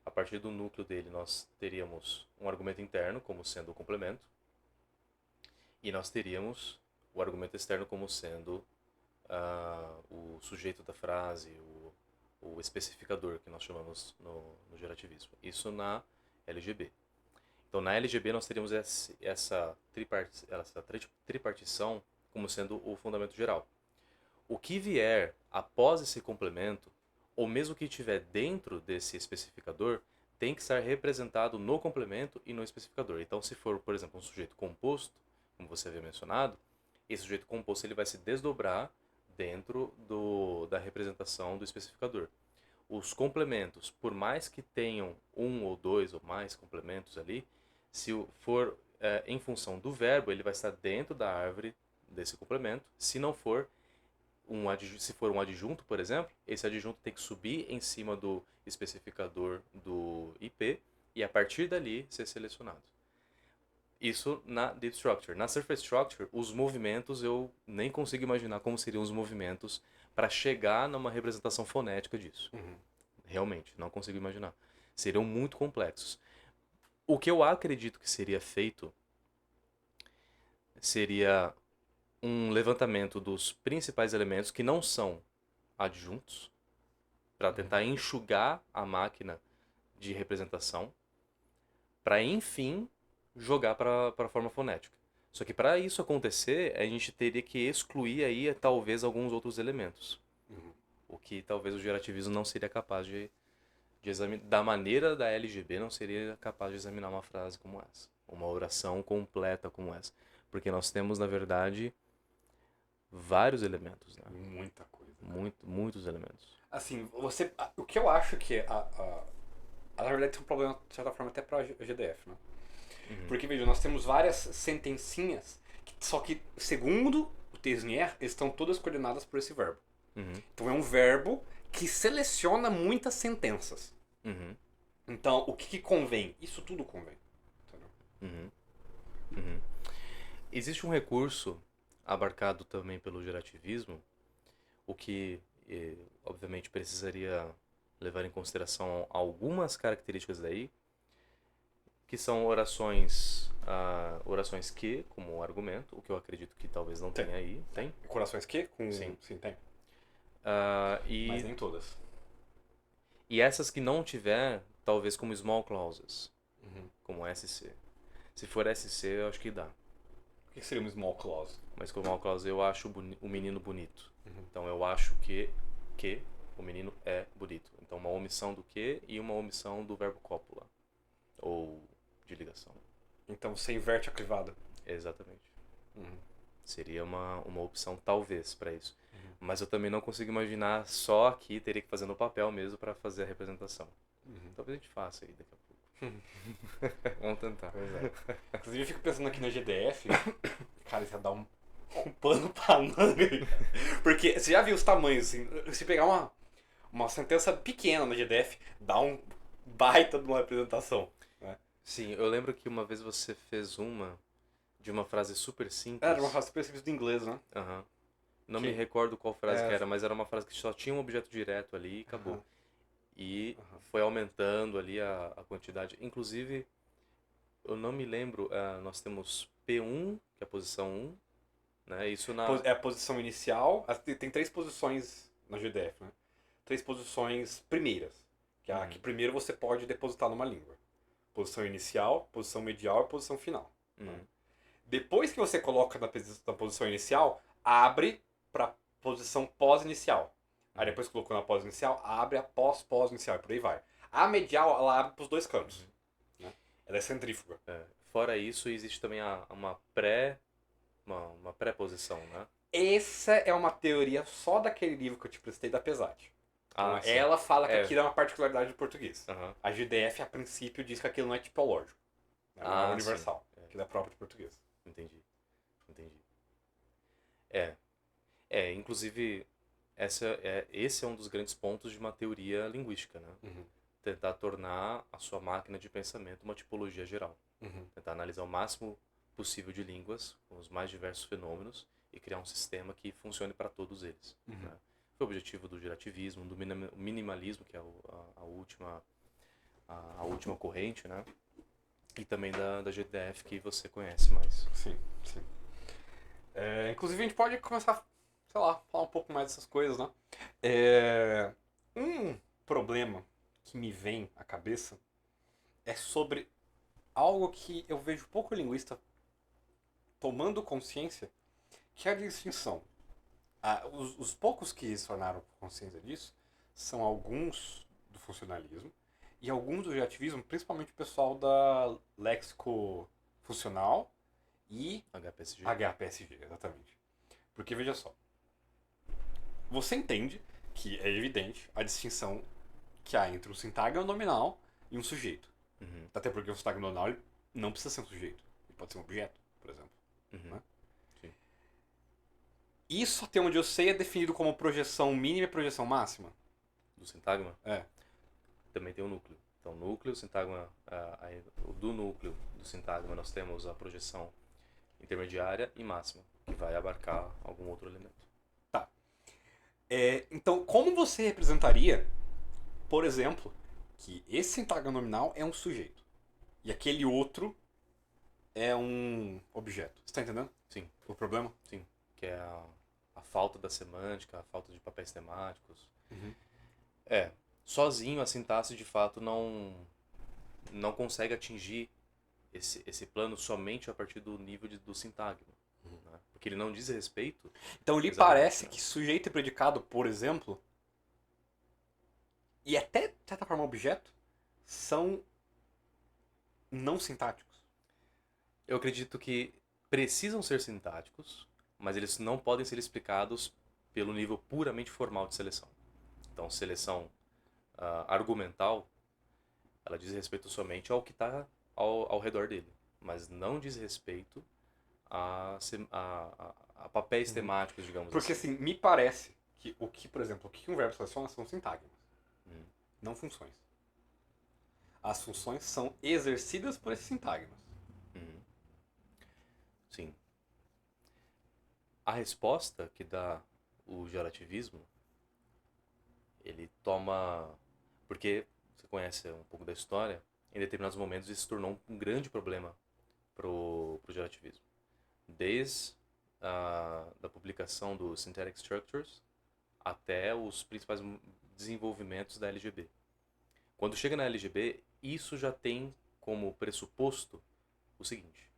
A partir do núcleo dele, nós teríamos um argumento interno como sendo o complemento. E nós teríamos o argumento externo como sendo o sujeito da frase, o especificador, que nós chamamos no gerativismo. Isso na LGB. Então, na LGB, nós teríamos essa tripartição como sendo o fundamento geral. O que vier após esse complemento, ou mesmo que estiver dentro desse especificador, tem que estar representado no complemento e no especificador. Então, se for, por exemplo, um sujeito composto, como você havia mencionado, esse sujeito composto ele vai se desdobrar dentro da representação do especificador. Os complementos, por mais que tenham um ou dois ou mais complementos ali, se for em função do verbo, ele vai estar dentro da árvore desse complemento. Se não for, se for um adjunto, por exemplo, esse adjunto tem que subir em cima do especificador do IP e a partir dali ser selecionado. Isso na Deep Structure. Na Surface Structure, os movimentos eu nem consigo imaginar como seriam os movimentos para chegar numa representação fonética disso.
Uhum.
Realmente, não consigo imaginar. Seriam muito complexos. O que eu acredito que seria feito seria um levantamento dos principais elementos que não são adjuntos, para tentar enxugar a máquina de representação, para enfim jogar para a forma fonética. Só que para isso acontecer, a gente teria que excluir aí talvez alguns outros elementos.
Uhum.
O que talvez o gerativismo não seria capaz de examinar. Da maneira da LGB, não seria capaz de examinar uma frase como essa. Uma oração completa como essa. Porque nós temos, na verdade, vários elementos, né?
Muita coisa.
Muitos elementos.
Assim, o que eu acho que na verdade tem um problema, de certa forma, até pra GDF, né?
Uhum.
Porque, veja, nós temos várias sentencinhas, só que, segundo o Tesnier, estão todas coordenadas por esse verbo.
Uhum.
Então é um verbo que seleciona muitas sentenças.
Uhum.
Então, o que convém? Isso tudo convém. Entendeu?
Uhum. Uhum. Existe um recurso abarcado também pelo gerativismo, o que, obviamente, precisaria levar em consideração algumas características daí, que são orações que, como argumento, o que eu acredito que talvez não tenha aí, tem?
Corações que?
Sim.
Sim, tem. Mas
E
nem todas.
essas que não tiver, talvez como small clauses,
Uhum.
como SC. Se for SC, eu acho que dá.
O que seria uma small clause?
Mas como small clause eu acho o menino bonito.
Uhum.
Então eu acho que o menino é bonito. Então uma omissão do que e uma omissão do verbo cópula. Ou de ligação.
Então você inverte a clivada.
Exatamente.
Uhum.
Seria uma opção talvez para isso.
Uhum.
Mas eu também não consigo imaginar só aqui, teria que fazer no papel mesmo para fazer a representação.
Uhum.
Talvez a gente faça aí daqui a pouco. Vamos tentar.
Pois é. Inclusive eu fico pensando aqui na GDF, cara, isso ia dar um pano pra manga. Porque você já viu os tamanhos, assim, se pegar uma sentença pequena na GDF, dá um baita de uma representação. Né?
Sim, eu lembro que uma vez você fez uma de uma frase super simples.
Era uma frase super simples do inglês, né?
Aham. Não
Que-
me recordo qual frase
É.
que era, mas era uma frase que só tinha um objeto direto ali e acabou.
Aham.
E
Aham.
foi aumentando ali a quantidade. Inclusive, eu não me lembro, nós temos P1, que é a posição 1, né? Isso na...
É a posição inicial. Tem três posições na GDF, né? Três posições primeiras. Que é a que primeiro você pode depositar numa língua. Posição inicial, posição medial e posição final.
Uhum.
Depois que você coloca na posição inicial, abre para posição pós-inicial. Aí depois que colocou na pós-inicial, abre a pós-pós-inicial e por aí vai. A medial, ela abre para os dois cantos. Né? Ela é centrífuga.
Fora isso, existe também uma pré-posição, né?
Essa é uma teoria só daquele livro que eu te prestei da Pesat. Então,
Sim.
ela fala que aquilo é uma particularidade do português.
Aham.
A GDF, a princípio, diz que aquilo não é tipológico. Não é universal.
Sim.
Aquilo é próprio de português.
Entendi. Inclusive, esse é um dos grandes pontos de uma teoria linguística, né?
Uhum.
Tentar tornar a sua máquina de pensamento uma tipologia geral.
Uhum.
Tentar analisar o máximo possível de línguas, com os mais diversos fenômenos, e criar um sistema que funcione para todos eles.
Uhum.
Né? Foi o objetivo do gerativismo, do minimalismo, que é a última corrente, né? E também da GDF, que você conhece mais.
Sim, sim. Inclusive, a gente pode começar, sei lá, falar um pouco mais dessas coisas, né? Um problema que me vem à cabeça é sobre algo que eu vejo pouco linguista tomando consciência, que é a distinção. Os poucos que se tornaram consciência disso são alguns do funcionalismo e alguns do gerativismo, principalmente o pessoal da léxico funcional e
HPSG.
HPSG, exatamente. Porque veja só, você entende que é evidente a distinção que há entre um sintagma nominal e um sujeito.
Uhum.
Até porque o sintagma nominal ele não precisa ser um sujeito, ele pode ser um objeto, por exemplo.
Uhum.
Né?
Sim.
Isso, até onde eu sei, é definido como projeção mínima e projeção máxima.
Do sintagma?
É.
Também tem o núcleo. Então, núcleo, sintagma, do núcleo do sintagma nós temos a projeção intermediária e máxima, que vai abarcar algum outro elemento.
Tá. Então, como você representaria, por exemplo, que esse sintagma nominal é um sujeito e aquele outro é um objeto? Você tá entendendo
Sim,
o problema?
sim. Que é a falta da semântica, a falta de papéis temáticos.
Uhum.
Sozinho a sintaxe de fato não consegue atingir esse plano somente a partir do nível do sintagma. Né? Porque ele não diz respeito
Então, lhe
exatamente,
parece
né?
que sujeito e predicado, por exemplo, e até, de certa forma, objeto, são não sintáticos.
Eu acredito que precisam ser sintáticos, mas eles não podem ser explicados pelo nível puramente formal de seleção. Então, seleção argumental, ela diz respeito somente ao que está ao redor dele, mas não diz respeito a papéis temáticos, digamos
Porque,
assim.
assim, me parece que por exemplo, o que um verbo seleciona são sintagmas,
Hum,
não funções. As funções são exercidas por esses sintagmas.
hum. Sim. A resposta que dá o gerativismo, ele toma. Porque você conhece um pouco da história, em determinados momentos isso se tornou um grande problema pro gerativismo. Desde da publicação do Synthetic Structures até os principais desenvolvimentos da LGB. Quando chega na LGB, isso já tem como pressuposto o seguinte,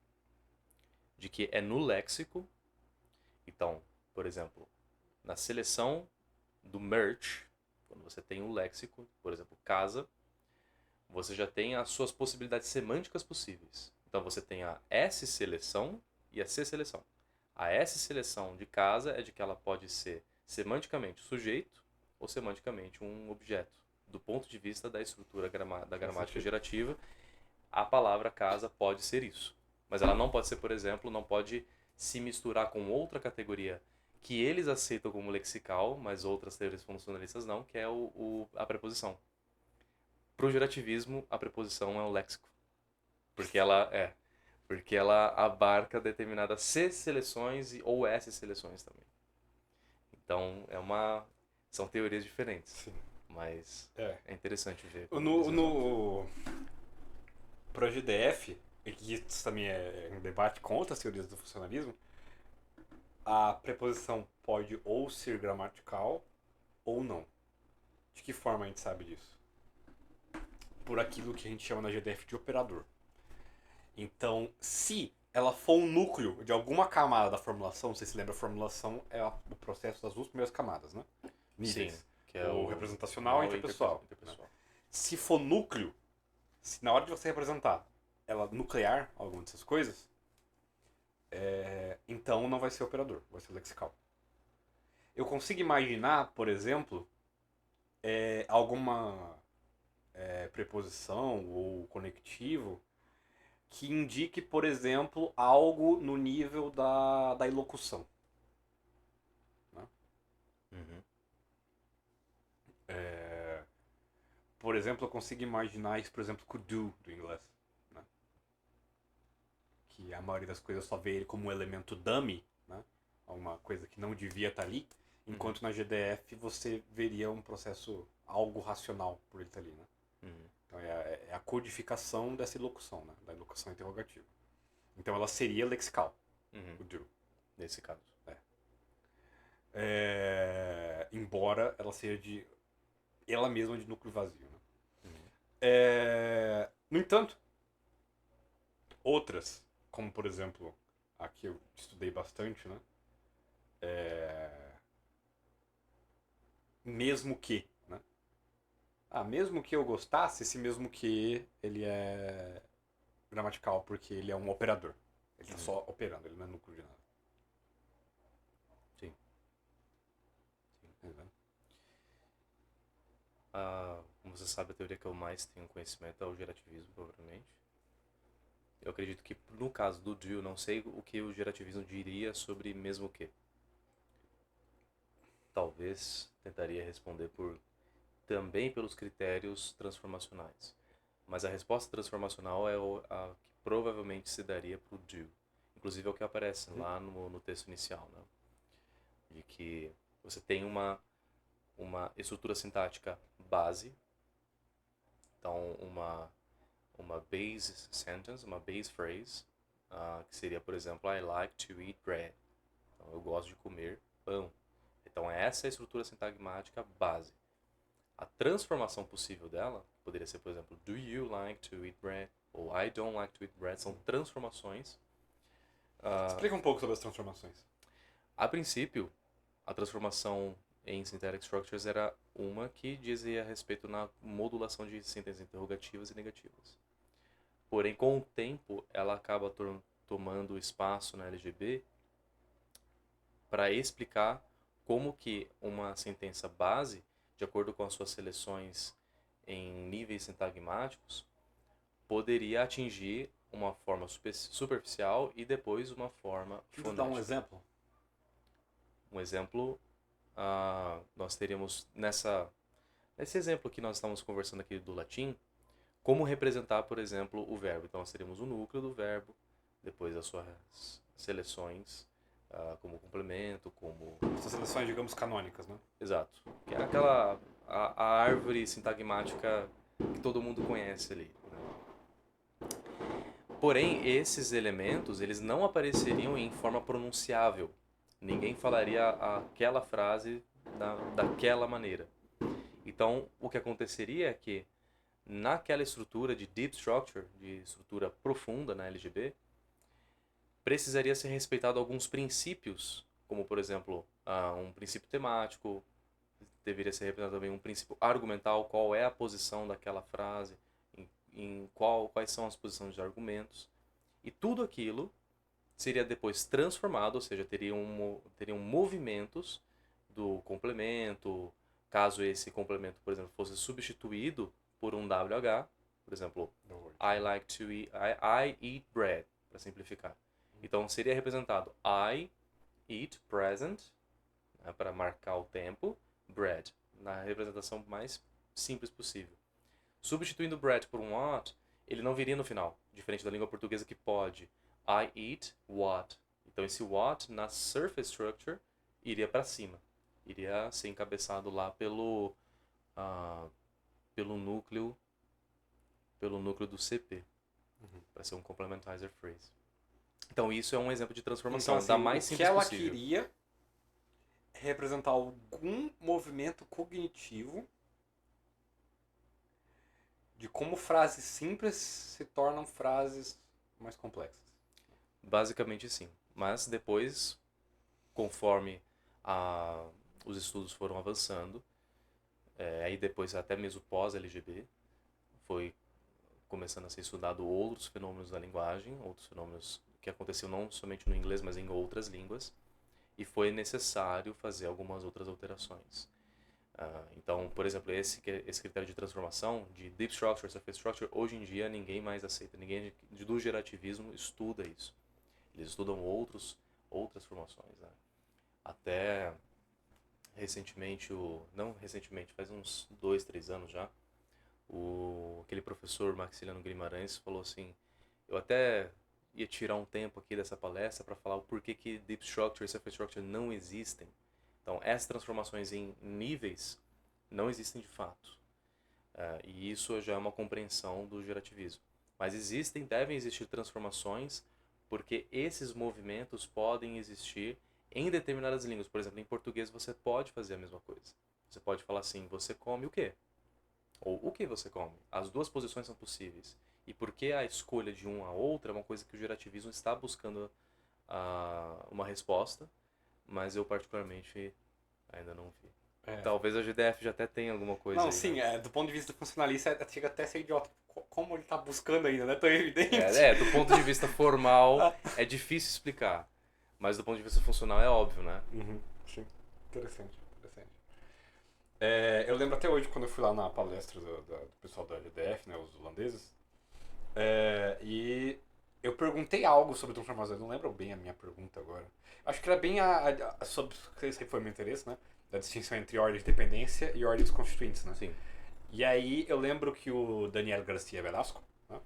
de que é no léxico. Então, por exemplo, na seleção do merge, quando você tem o léxico, por exemplo, casa, você já tem as suas possibilidades semânticas possíveis. Então você tem a S seleção e a C seleção. A S seleção de casa é de que ela pode ser semanticamente sujeito ou semanticamente um objeto. Do ponto de vista da estrutura da gramática gerativa, a palavra casa pode ser isso. Mas ela não pode ser, por exemplo, não pode se misturar com outra categoria que eles aceitam como lexical, mas outras teorias funcionalistas não, que é a preposição. Para o gerativismo, a preposição é o léxico. Porque ela abarca determinadas C seleções ou S seleções também. Então, são teorias diferentes.
Sim.
Mas
É.
é interessante ver como eles
No,
resolvem.
pro GDF, e que isso também é um debate com outras teorias do funcionalismo, a preposição pode ou ser gramatical ou não. De que forma a gente sabe disso? Por aquilo que a gente chama na GDF de operador. Então, se ela for um núcleo de alguma camada da formulação, você se lembra, a formulação é o processo das duas primeiras camadas, né? Níveis.
Sim, que é
o representacional e interpessoal.
interpessoal.
Né? Se for núcleo, se na hora de você representar ela nuclear alguma dessas coisas, então não vai ser operador, vai ser lexical. Eu consigo imaginar, por exemplo, alguma preposição ou conectivo que indique, por exemplo, algo no nível da ilocução. Né?
Uhum.
Por exemplo, eu consigo imaginar isso, por exemplo, com o do inglês. Né? Que a maioria das coisas só vê ele como um elemento dummy, né? Alguma coisa que não devia estar ali, enquanto na GDF você veria um processo, algo racional por ele estar ali. Né?
Uhum.
Então é a codificação dessa ilocução, né? Da ilocução interrogativa. Então ela seria lexical, o do.
Nesse caso.
Embora ela seja ela mesma de núcleo vazio. Né? No entanto, outras, como por exemplo, aqui eu estudei bastante, né? Mesmo que, né? Mesmo que eu gostasse, esse mesmo que ele é gramatical, porque ele é um operador. Ele está só operando, ele não é núcleo de nada.
Sim.
Entendeu?
Como você sabe, a teoria que eu mais tenho conhecimento é o gerativismo, provavelmente. Eu acredito que, no caso do Drill, não sei o que o gerativismo diria sobre mesmo que. Talvez tentaria responder também pelos critérios transformacionais. Mas a resposta transformacional é a que provavelmente se daria para o do. Inclusive é o que aparece lá no texto inicial, né? De que você tem uma estrutura sintática base, então uma base sentence, uma base phrase, que seria, por exemplo, I like to eat bread. Então, eu gosto de comer pão. Então, essa é a estrutura sintagmática base. A transformação possível dela poderia ser, por exemplo, do you like to eat bread? Ou I don't like to eat bread. São transformações.
Explica um pouco sobre as transformações.
A princípio, a transformação em syntactic structures era uma que dizia a respeito na modulação de sentenças interrogativas e negativas. Porém, com o tempo, ela acaba tomando espaço na LGB para explicar como que uma sentença base, de acordo com as suas seleções em níveis sintagmáticos, poderia atingir uma forma superficial e depois uma forma fonética.
Vou dar um exemplo?
Um exemplo, nós teríamos nesse exemplo que nós estamos conversando aqui do latim, como representar, por exemplo, o verbo. Então, nós teríamos o núcleo do verbo, depois as suas seleções, como complemento, como...
Essas seleções, digamos, canônicas, né?
Exato. Que é aquela... a árvore sintagmática que todo mundo conhece ali. Né? Porém, esses elementos, eles não apareceriam em forma pronunciável. Ninguém falaria aquela frase daquela maneira. Então, o que aconteceria é que naquela estrutura de deep structure, de estrutura profunda na LGB, precisaria ser respeitado alguns princípios, como, por exemplo, um princípio temático, deveria ser representado também um princípio argumental, qual é a posição daquela frase, quais são as posições de argumentos. E tudo aquilo seria depois transformado, ou seja, teriam movimentos do complemento, caso esse complemento, por exemplo, fosse substituído por um WH, por exemplo, I like to eat, I eat bread, para simplificar. Então seria representado I eat present, né, para marcar o tempo, bread, na representação mais simples possível. Substituindo bread por um what, ele não viria no final, diferente da língua portuguesa que pode. I eat what. Então esse what na surface structure iria para cima, iria ser encabeçado lá pelo núcleo do CP, para ser um complementizer phrase. Então isso é um exemplo de transformação,
então, assim,
da mais simples
possível.
possível.
O que ela queria representar algum movimento cognitivo de como frases simples se tornam frases mais complexas.
Basicamente sim. Mas depois, conforme os estudos foram avançando, aí depois até mesmo pós-LGB, foi começando a ser estudado outros fenômenos da linguagem, outros fenômenos que aconteciam não somente no inglês, mas em outras línguas, e foi necessário fazer algumas outras alterações. Então, por exemplo, esse critério de transformação, de deep structure, surface structure, hoje em dia ninguém mais aceita, ninguém do gerativismo estuda isso. Eles estudam outras formações, né? Até recentemente, não recentemente, faz uns 2, 3 anos já, aquele professor Maxiliano Guimarães falou assim, eu até ia tirar um tempo aqui dessa palestra para falar o porquê que deep structure e surface structure não existem. Então, essas transformações em níveis não existem de fato. E isso já é uma compreensão do gerativismo. Mas devem existir transformações porque esses movimentos podem existir em determinadas línguas. Por exemplo, em português você pode fazer a mesma coisa. Você pode falar assim, você come o quê? Ou o que você come? As duas posições são possíveis. E porque a escolha de uma a outra é uma coisa que o gerativismo está buscando uma resposta, mas eu particularmente ainda não vi. Talvez a GDF já até tenha alguma coisa.
Não,
aí,
sim,
né?
do ponto de vista funcionalista chega até a ser idiota. Como ele está buscando ainda, não é tão evidente?
Do ponto de vista formal é difícil explicar, mas do ponto de vista funcional é óbvio, né?
Sim, interessante. Eu lembro até hoje quando eu fui lá na palestra do pessoal da GDF, né, os holandeses, e eu perguntei algo sobre transformações, não lembro bem a minha pergunta agora. Acho que era bem sobre esse foi o meu interesse, né? Da distinção entre ordens de dependência e ordens constituintes, né?
Sim.
E aí eu lembro que o Daniel Garcia Velasco, né,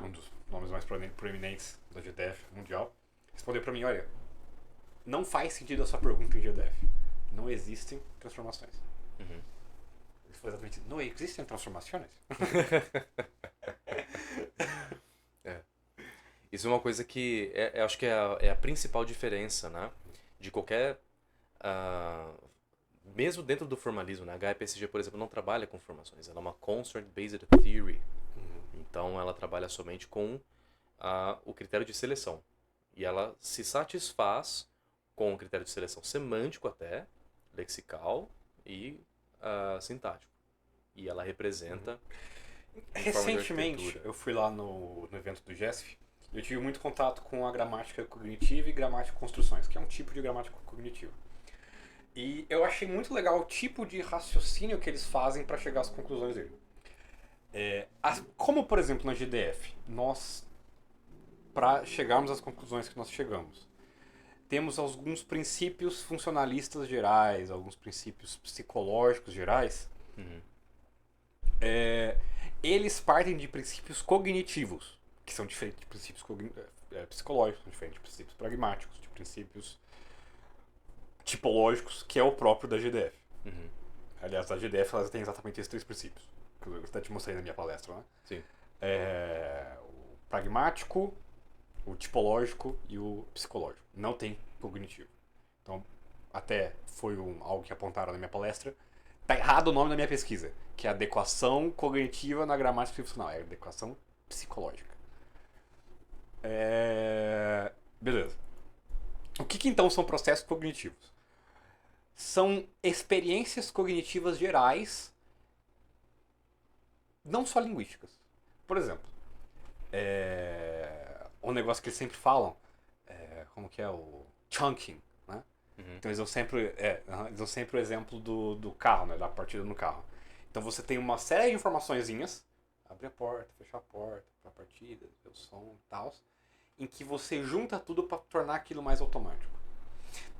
um dos nomes mais proeminentes da GDF mundial, respondeu pra mim, olha, não faz sentido a sua pergunta em GDF. Não existem transformações.
Uhum.
Ele falou exatamente, não existem transformações?
Isso é uma coisa que eu acho que é a principal diferença, né? De qualquer. ah, Mesmo dentro do formalismo, né? A HPSG, por exemplo, não trabalha com formações. Ela é uma Constraint-Based Theory. Então, ela trabalha somente com o critério de seleção. E ela se satisfaz com o critério de seleção semântico até, lexical e sintático. E ela representa em forma de
Recentemente,
arquitetura.
eu fui lá no evento do GESF e eu tive muito contato com a gramática cognitiva e gramática de construções, que é um tipo de gramática cognitiva. E eu achei muito legal o tipo de raciocínio que eles fazem para chegar às conclusões dele. Como, por exemplo, na GDF, nós, para chegarmos às conclusões que nós chegamos, temos alguns princípios funcionalistas gerais, alguns princípios psicológicos gerais.
Uhum.
Eles partem de princípios cognitivos, que são diferentes de princípios psicológicos, são diferentes de princípios pragmáticos, de princípios tipológicos, que é o próprio da GDF.
Uhum.
Aliás, a GDF ela tem exatamente esses três princípios, que eu até te mostrei na minha palestra, né?
Sim.
O pragmático, o tipológico e o psicológico. Não tem cognitivo. Então, até foi algo que apontaram na minha palestra. Tá errado o nome da minha pesquisa, que é adequação cognitiva na gramática funcional. É adequação psicológica. Beleza. O que então são processos cognitivos? São experiências cognitivas gerais, não só linguísticas. Por exemplo, um negócio que eles sempre falam, como que é o chunking, né?
Uhum.
Então eles dão sempre o exemplo do carro, né? Da partida no carro. Então você tem uma série de informaçõezinhas, abrir a porta, fechar a porta, para a partida, ver o som e tal, em que você junta tudo para tornar aquilo mais automático.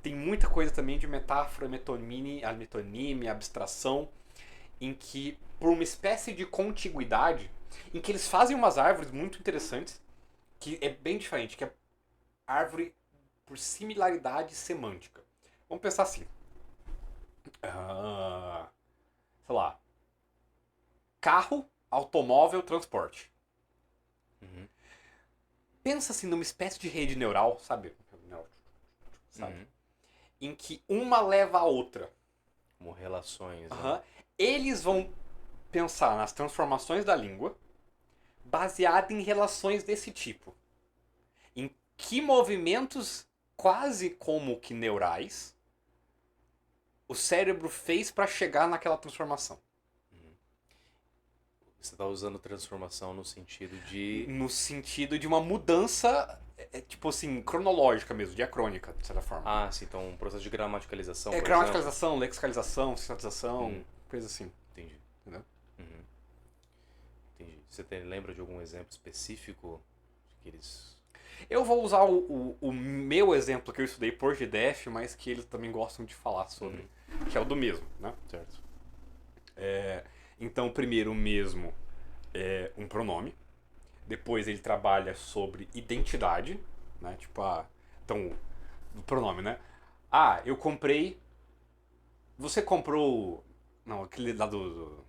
Tem muita coisa também de metáfora, metonímia, abstração, em que, por uma espécie de contiguidade, em que eles fazem umas árvores muito interessantes, que é bem diferente, que é árvore por similaridade semântica. Vamos pensar assim. Sei lá. Carro, automóvel, transporte.
Uhum.
Pensa assim numa espécie de rede neural, sabe?
Uhum.
Em que uma leva a outra.
Como relações.
Uhum.
Né?
Eles vão pensar nas transformações da língua baseada em relações desse tipo. Em que movimentos quase como que neurais o cérebro fez para chegar naquela transformação.
Você está usando transformação no sentido de...
No sentido de uma mudança, tipo assim, cronológica mesmo, diacrônica, de certa forma.
Ah, sim, então um processo de gramaticalização, por
gramaticalização, lexicalização, sistematização, coisa assim.
Entendi.
Entendeu?
Uhum. Entendi. Você lembra de algum exemplo específico que eles...
Eu vou usar o meu exemplo que eu estudei por GDF, mas que eles também gostam de falar sobre, que é o do mesmo, né?
Certo.
Então, primeiro, o mesmo é um pronome. Depois ele trabalha sobre identidade, né? Tipo, então, o pronome, né? Eu comprei... Você comprou... Não, aquele lá do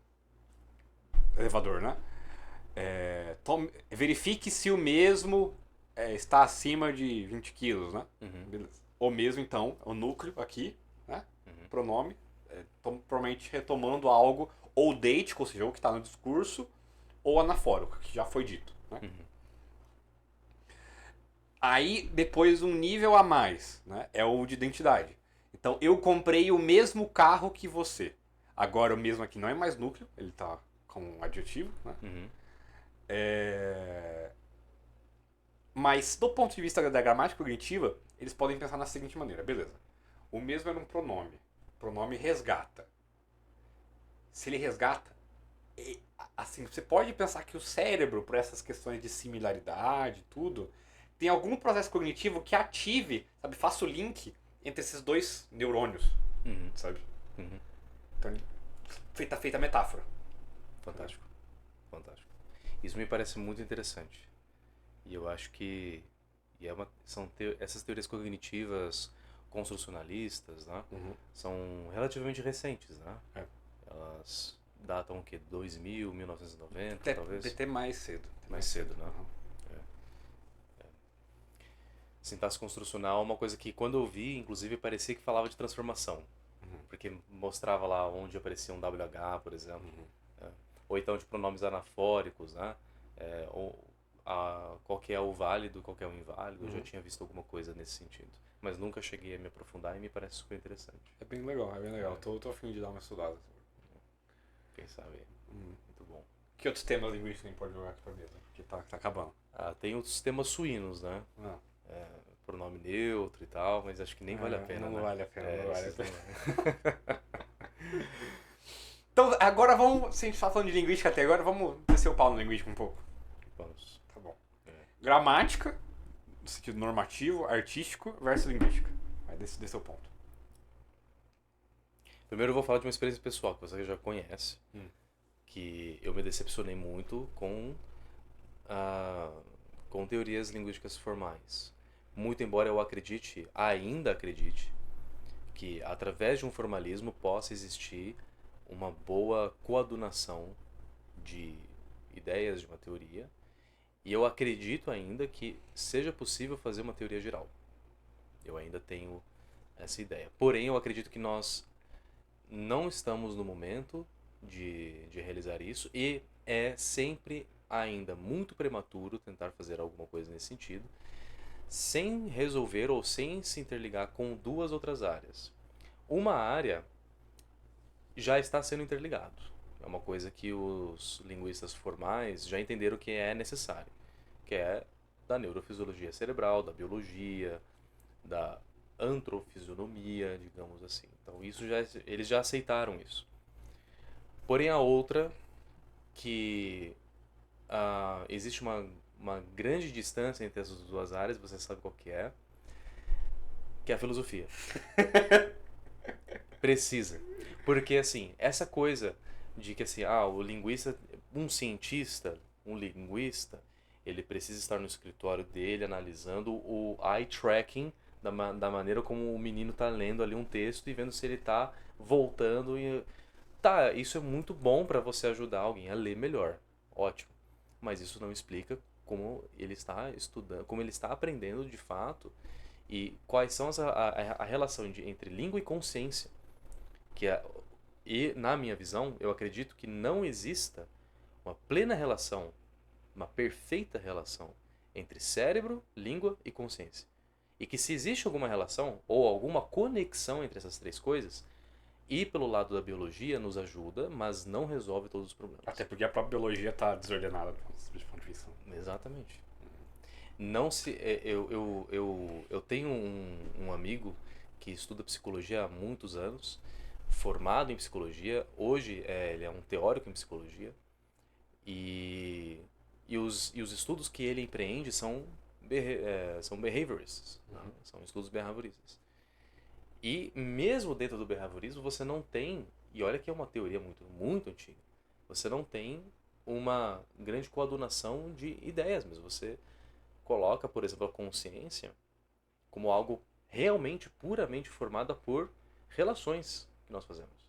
elevador, né? Verifique se o mesmo está acima de 20 quilos, né?
Uhum.
Beleza. O mesmo, então, o núcleo aqui, né? Pronome, provavelmente retomando algo, ou deítico, ou seja, o que está no discurso, ou anafórico, que já foi dito. Né? Aí, depois, um nível a mais, né? É o de identidade. Então, eu comprei o mesmo carro que você. Agora, o mesmo aqui não é mais núcleo, ele está com um adjetivo, né? Mas, do ponto de vista da gramática cognitiva, eles podem pensar na seguinte maneira. Beleza. O mesmo era um pronome. O pronome resgata. Se ele resgata, assim, você pode pensar que o cérebro, por essas questões de similaridade e tudo, tem algum processo cognitivo que ative, sabe, faça o link entre esses dois neurônios, sabe? Então, feita a metáfora.
Fantástico. Fantástico. Isso me parece muito interessante. E eu acho que essas teorias cognitivas construcionalistas, né?
Uhum.
São relativamente recentes, né?
É.
Elas datam o quê? 2000, 1990,
Até,
talvez?
até mais cedo.
Mais cedo, né?
Uhum.
Sintaxe construcional é uma coisa que quando eu vi, inclusive, parecia que falava de transformação.
Uhum.
Porque mostrava lá onde aparecia um WH, por exemplo.
Uhum.
É. Ou então de pronomes anafóricos, né? Ou qual que é o válido, qual que é o inválido. Eu já
Uhum.
tinha visto alguma coisa nesse sentido. Mas nunca cheguei a me aprofundar e me parece super interessante.
É bem legal, é bem legal.
É.
Tô a fim de dar uma estudada.
Quem sabe?
Uhum.
Muito bom.
Que outros temas linguísticos a gente pode jogar aqui pra mesa? Porque tá acabando.
Tem os temas suínos, né?
Não.
Pronome neutro e tal, mas acho que nem vale a pena,
Não
né?
vale a pena, não vale a
Esses
pena. Então, agora vamos. Se a gente tá falando de linguística até agora, vamos descer o pau no linguística um pouco.
Vamos.
Tá bom.
É.
Gramática, no sentido normativo, artístico, versus linguística. Vai descer o ponto.
Primeiro eu vou falar de uma experiência pessoal que você já conhece,
Hum.
que eu me decepcionei muito com teorias linguísticas formais. Muito embora eu ainda acredite, que através de um formalismo possa existir uma boa coadunação de ideias de uma teoria, e eu acredito ainda que seja possível fazer uma teoria geral. Eu ainda tenho essa ideia. Porém, eu acredito que nós não estamos no momento de realizar isso e é sempre ainda muito prematuro tentar fazer alguma coisa nesse sentido, sem resolver ou sem se interligar com duas outras áreas. Uma área já está sendo interligado. É uma coisa que os linguistas formais já entenderam que é necessário, que é da neurofisiologia cerebral, da biologia, da antrofisionomia, digamos assim. Então eles já aceitaram isso. Porém a outra que existe uma grande distância entre essas duas áreas, você sabe qual que é a filosofia. Precisa. Porque, assim, essa coisa de que, assim, o linguista, um linguista, ele precisa estar no escritório dele analisando o eye tracking da maneira como o menino está lendo ali um texto e vendo se ele está voltando e... Tá, isso é muito bom para você ajudar alguém a ler melhor. Ótimo. Mas isso não explica como ele está estudando, como ele está aprendendo de fato e quais são a relação entre língua e consciência. Que é, e, na minha visão, eu acredito que não exista uma plena relação, uma perfeita relação entre cérebro, língua e consciência. E que se existe alguma relação ou alguma conexão entre essas três coisas, ir pelo lado da biologia nos ajuda, mas não resolve todos os problemas.
Até porque a própria biologia tá desordenada do ponto de vista.
Exatamente. Não se, eu tenho um amigo que estuda psicologia há muitos anos, formado em psicologia. Hoje ele é um teórico em psicologia. E os estudos que ele empreende são behaviorists, né? São estudos behavioristas. E mesmo dentro do behaviorismo você não tem, e olha que é uma teoria muito, muito antiga, você não tem uma grande coadunação de ideias, mas você coloca, por exemplo, a consciência como algo realmente, puramente formada por relações que nós fazemos.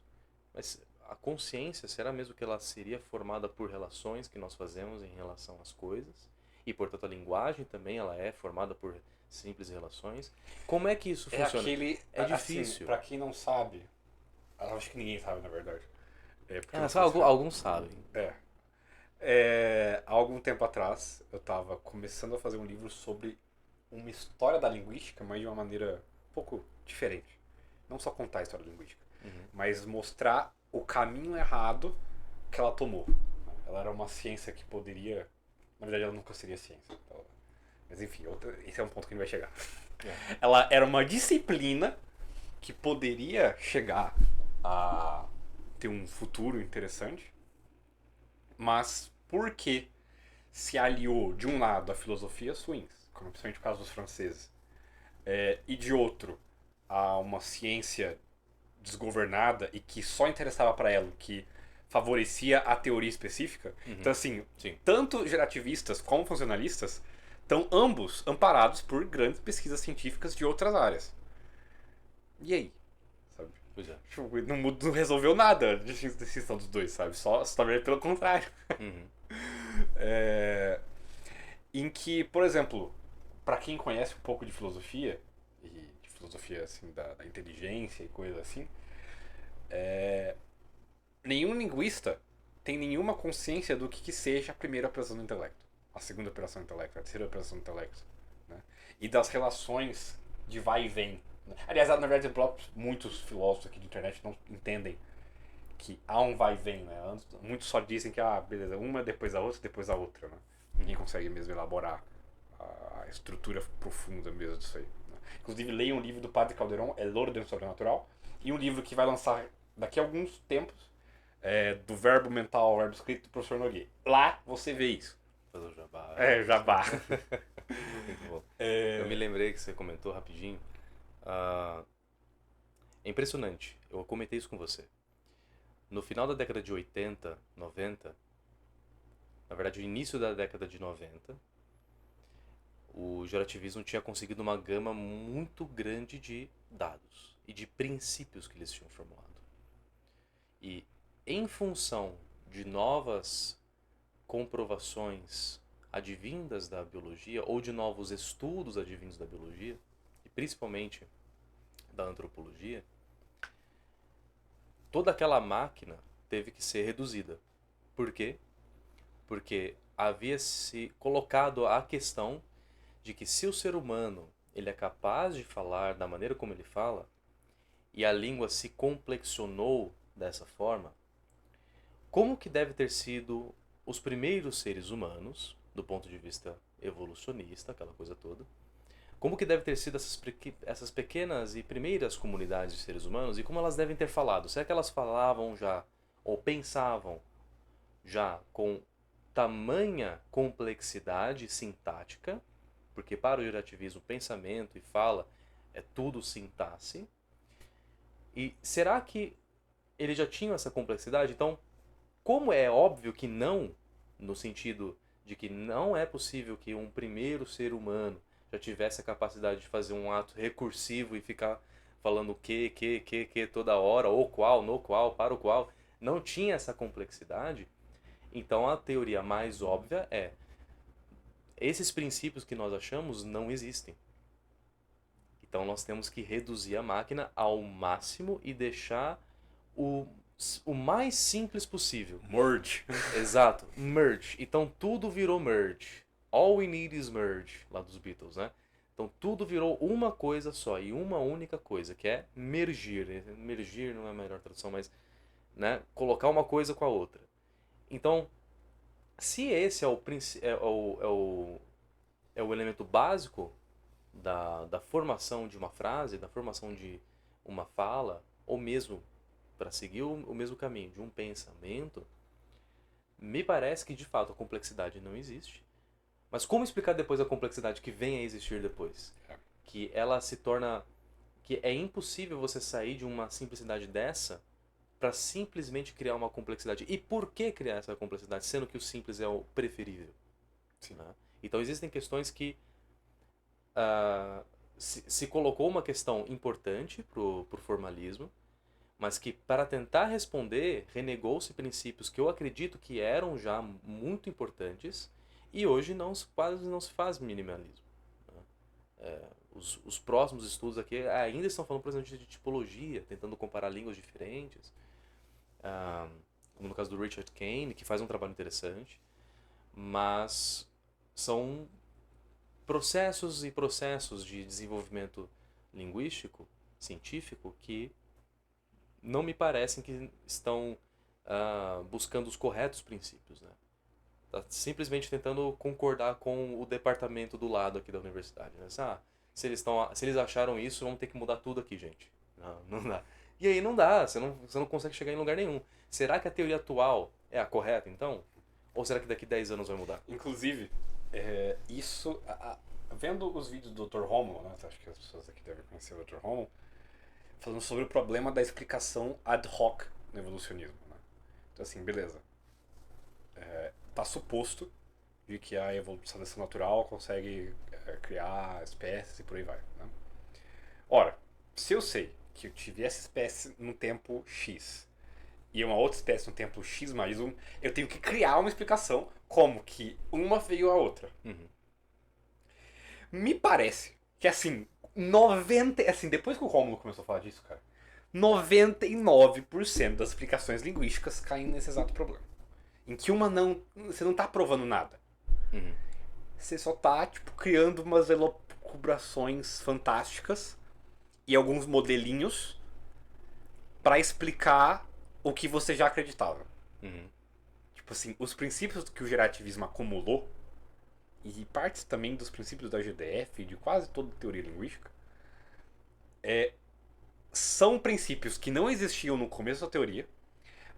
Mas a consciência, será mesmo que ela seria formada por relações que nós fazemos em relação às coisas? E, portanto, a linguagem também ela é formada por simples relações? Como é que isso funciona? É difícil.
Assim, pra quem não sabe, acho que ninguém sabe, na verdade.
Só alguns sabem.
Há algum tempo atrás, eu estava começando a fazer um livro sobre uma história da linguística, mas de uma maneira um pouco diferente. Não só contar a história da linguística, mas mostrar o caminho errado que ela tomou. Ela era uma ciência que poderia... Na verdade, ela nunca seria ciência. Mas enfim, esse é um ponto que a gente vai chegar. Ela era uma disciplina que poderia chegar a ter um futuro interessante, mas porque se aliou de um lado à filosofia swings, como principalmente o caso dos franceses, e de outro a uma ciência desgovernada e que só interessava para ela o que favorecia a teoria específica. Então, assim,
Sim.
tanto gerativistas como funcionalistas estão ambos amparados por grandes pesquisas científicas de outras áreas. E aí? Sabe?
Pois é.
Tipo, não resolveu nada a distinção dos dois, sabe? Só também pelo contrário.
Uhum.
Em que, por exemplo, para quem conhece um pouco de filosofia, e de filosofia assim, da inteligência e coisas assim, nenhum linguista tem nenhuma consciência do que seja a primeira operação do intelecto, a segunda operação do intelecto, a terceira operação do intelecto, né? E das relações de vai e vem. Né? Aliás, na verdade, muitos filósofos aqui de internet não entendem que há um vai e vem, né? Muitos só dizem que, beleza, uma depois a outra, depois a outra, né? Ninguém consegue mesmo elaborar a estrutura profunda mesmo disso aí. Né? Inclusive, leiam um livro do Padre Calderon, El Orden Sobrenatural, e um livro que vai lançar daqui a alguns tempos, do verbo mental ao verbo escrito do professor Nogueira. Lá você vê isso.
Fazer o jabá.
Jabá.
Muito bom. Eu me lembrei que você comentou rapidinho. É impressionante. Eu comentei isso com você. No final da década de 80, 90, na verdade, o início da década de 90, o gerativismo tinha conseguido uma gama muito grande de dados e de princípios que eles tinham formulado. E em função de novas comprovações advindas da biologia ou de novos estudos advindos da biologia, e principalmente da antropologia, toda aquela máquina teve que ser reduzida. Por quê? Porque havia se colocado a questão de que se o ser humano ele é capaz de falar da maneira como ele fala, e a língua se complexionou dessa forma, como que deve ter sido os primeiros seres humanos, do ponto de vista evolucionista, aquela coisa toda, como que deve ter sido essas pequenas e primeiras comunidades de seres humanos e como elas devem ter falado? Será que elas falavam já, ou pensavam já com tamanha complexidade sintática, porque para o gerativismo pensamento e fala é tudo sintaxe, e será que eles já tinham essa complexidade? Então, como é óbvio que não, no sentido de que não é possível que um primeiro ser humano já tivesse a capacidade de fazer um ato recursivo e ficar falando que toda hora, ou qual, no qual, para o qual, não tinha essa complexidade, então a teoria mais óbvia é: esses princípios que nós achamos não existem. Então nós temos que reduzir a máquina ao máximo e deixar o mais simples possível.
Merge.
Exato, merge. Então tudo virou merge. All we need is merge, lá dos Beatles, né? Então tudo virou uma coisa só e uma única coisa, que é mergir. Mergir não é a melhor tradução, mas, né, colocar uma coisa com a outra. Então, se esse é o elemento básico da formação de uma frase, da formação de uma fala, ou mesmo para seguir o mesmo caminho de um pensamento, me parece que de fato a complexidade não existe. Mas como explicar depois a complexidade que vem a existir depois? Que ela se torna... que é impossível você sair de uma simplicidade dessa para simplesmente criar uma complexidade. E por que criar essa complexidade, sendo que o simples é o preferível?
Sim.
Né? Então existem questões que se colocou uma questão importante pro formalismo, mas que para tentar responder renegou-se princípios que eu acredito que eram já muito importantes e hoje quase não se faz minimalismo. Né? Os próximos estudos aqui ainda estão falando, por exemplo, de tipologia, tentando comparar línguas diferentes, como no caso do Richard Kane, que faz um trabalho interessante, mas são processos e processos de desenvolvimento linguístico, científico, que não me parecem que estão buscando os corretos princípios, né? Tá simplesmente tentando concordar com o departamento do lado aqui da universidade, né? Se eles acharam isso, vamos ter que mudar tudo aqui, gente. Não dá. E aí não dá, você não consegue chegar em lugar nenhum. Será que a teoria atual é a correta, então? Ou será que daqui 10 anos vai mudar?
Inclusive, isso... vendo os vídeos do Dr. Romulo, né? Acho que as pessoas aqui devem conhecer o Dr. Romulo, falando sobre o problema da explicação ad hoc no evolucionismo. Né? assim, beleza. Tá suposto de que a seleção natural consegue criar espécies e por aí vai, né? Ora, se eu sei que eu tive essa espécie no tempo X e uma outra espécie no tempo X mais um, eu tenho que criar uma explicação como que uma veio a outra.
Uhum.
Me parece que assim, 90, assim, depois que o Rômulo começou a falar disso, cara, 99% das explicações linguísticas caem nesse exato problema. Em que uma não, você não tá provando nada.
Uhum.
Você só tá, tipo, criando umas elucubrações fantásticas e alguns modelinhos para explicar o que você já acreditava.
Uhum.
Tipo assim, os princípios que o gerativismo acumulou, e partes também dos princípios da GDF, de quase toda teoria linguística, são princípios que não existiam no começo da teoria,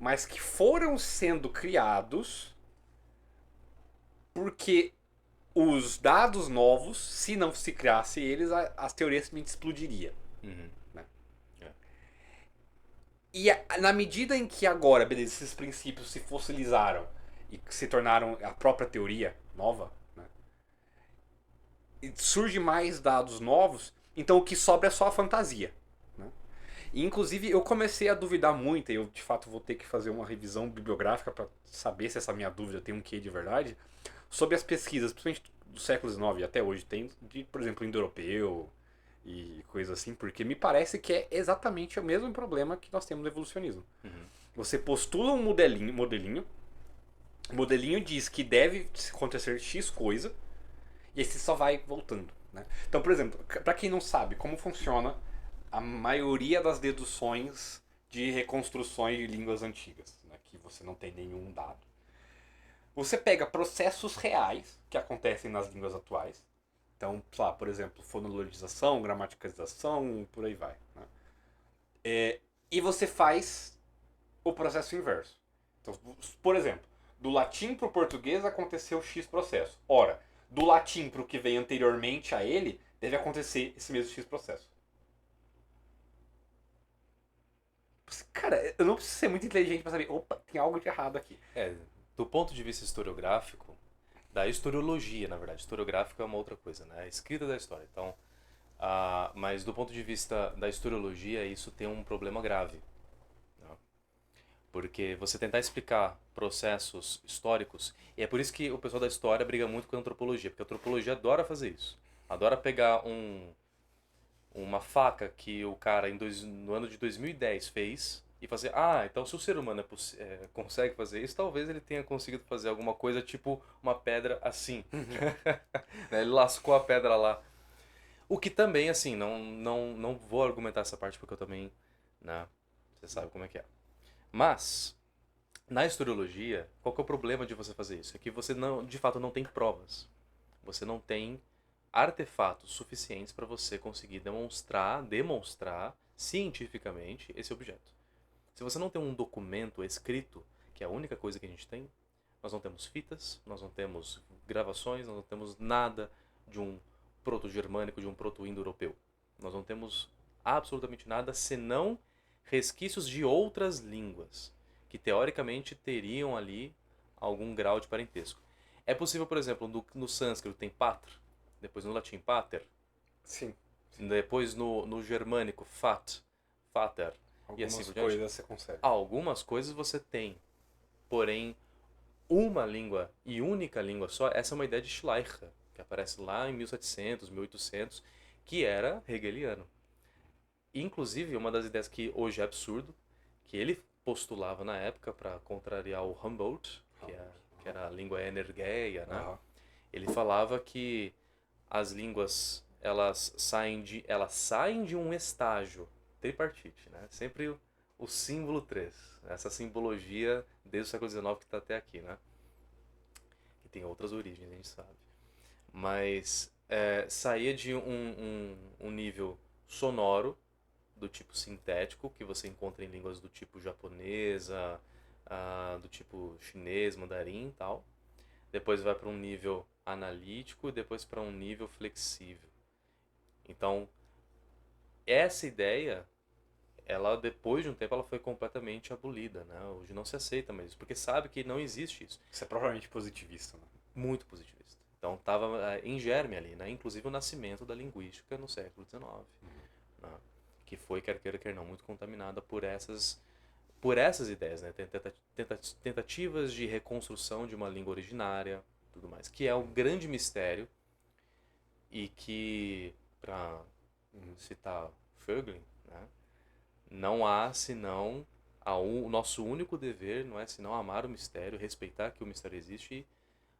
mas que foram sendo criados porque os dados novos, se não se criasse eles, as teorias simplesmente explodiria.
Uhum.
Né?
É.
E na medida em que agora, beleza, esses princípios se fossilizaram e se tornaram a própria teoria nova, né? E surge mais dados novos, então o que sobra é só a fantasia. Né? E inclusive eu comecei a duvidar muito, e eu de fato vou ter que fazer uma revisão bibliográfica para saber se essa minha dúvida tem um quê de verdade, sobre as pesquisas, principalmente do século XIX e até hoje, tem, de, por exemplo, indo-europeu e coisa assim, porque me parece que é exatamente o mesmo problema que nós temos no evolucionismo.
Uhum.
Você postula um modelinho, o modelinho diz que deve acontecer X coisa, e aí você só vai voltando. Né? Então, por exemplo, para quem não sabe como funciona a maioria das deduções de reconstruções de línguas antigas, né, que você não tem nenhum dado. Você pega processos reais que acontecem nas línguas atuais. Então, sei lá, por exemplo, fonologização, gramaticalização, por aí vai. Né? E você faz o processo inverso. Então, por exemplo, do latim para o português aconteceu X processo. Ora, do latim para o que veio anteriormente a ele, deve acontecer esse mesmo X processo. Cara, eu não preciso ser muito inteligente para saber, opa, tem algo de errado aqui.
Do ponto de vista historiográfico, da historiologia, na verdade, historiográfico é uma outra coisa, né? A escrita da história. Então, mas do ponto de vista da historiologia, isso tem um problema grave. Né? Porque você tentar explicar processos históricos, e é por isso que o pessoal da história briga muito com a antropologia, porque a antropologia adora fazer isso. Adora pegar uma faca que o cara no ano de 2010 fez e fazer, então se o ser humano consegue fazer isso, talvez ele tenha conseguido fazer alguma coisa tipo uma pedra assim. Né? Ele lascou a pedra lá. O que também, assim, não vou argumentar essa parte porque eu também, né, você sabe como é que é. Mas, na historiologia, qual que é o problema de você fazer isso? É que você não, de fato não tem provas. Você não tem artefatos suficientes para você conseguir demonstrar cientificamente esse objeto. Se você não tem um documento escrito, que é a única coisa que a gente tem, nós não temos fitas, nós não temos gravações, nós não temos nada de um proto-germânico, de um proto-indo-europeu. Nós não temos absolutamente nada senão resquícios de outras línguas, que teoricamente teriam ali algum grau de parentesco. É possível, por exemplo, no sânscrito tem patra, depois no latim pater,
Sim.
depois no germânico fater, e assim
Algumas
por diante.
coisas você consegue.
Algumas coisas você tem, porém, uma língua e única língua só, essa é uma ideia de Schleicher, que aparece lá em 1700, 1800, que era hegeliano. Inclusive, uma das ideias que hoje é absurdo, que ele postulava na época para contrariar o Humboldt, que era a língua energeia, né?
Aham.
Ele falava que as línguas elas saem de um estágio tripartite, né? Sempre o símbolo 3, essa simbologia desde o século XIX que está até aqui, né? Que tem outras origens, a gente sabe. Mas saía de um nível sonoro do tipo sintético, que você encontra em línguas do tipo japonesa, do tipo chinês, mandarim e tal. Depois vai para um nível analítico e depois para um nível flexível. Então, essa ideia ela depois de um tempo ela foi completamente abolida, né? Hoje não se aceita mais isso, porque sabe que não existe isso.
Isso é provavelmente positivista, né?
Muito positivista. Então estava em germe ali, né? Inclusive o nascimento da linguística no século XIX, né? Que foi, quer queira, quer não, muito contaminada por essas ideias, né? Tentativas de reconstrução de uma língua originária, tudo mais, que é um grande mistério e que, para citar Fögling, né? Não há senão o nosso único dever não é senão amar o mistério, respeitar que o mistério existe e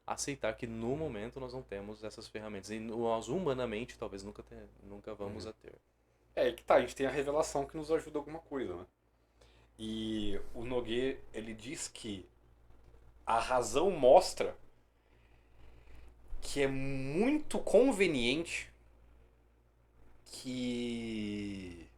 aceitar que no momento nós não temos essas ferramentas e nós humanamente talvez nunca vamos a ter.
É aí que tá, a gente tem a revelação que nos ajuda alguma coisa, né? E o Nogueira, ele diz que a razão mostra que é muito conveniente que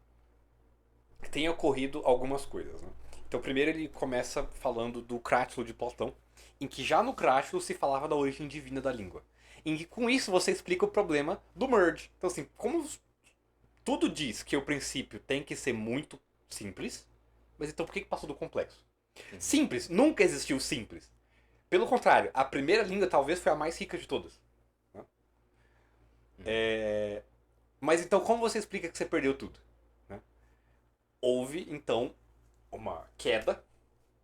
tenha ocorrido algumas coisas, né? Então, primeiro ele começa falando do Crátulo de Platão, em que já no Crátulo se falava da origem divina da língua. Em que com isso você explica o problema do merge. Então, assim, como tudo diz que o princípio tem que ser muito simples, mas então por que passou do complexo? Simples, nunca existiu simples. Pelo contrário, a primeira língua talvez foi a mais rica de todas. Né? Mas então como você explica que você perdeu tudo? Né? Houve, então, uma queda,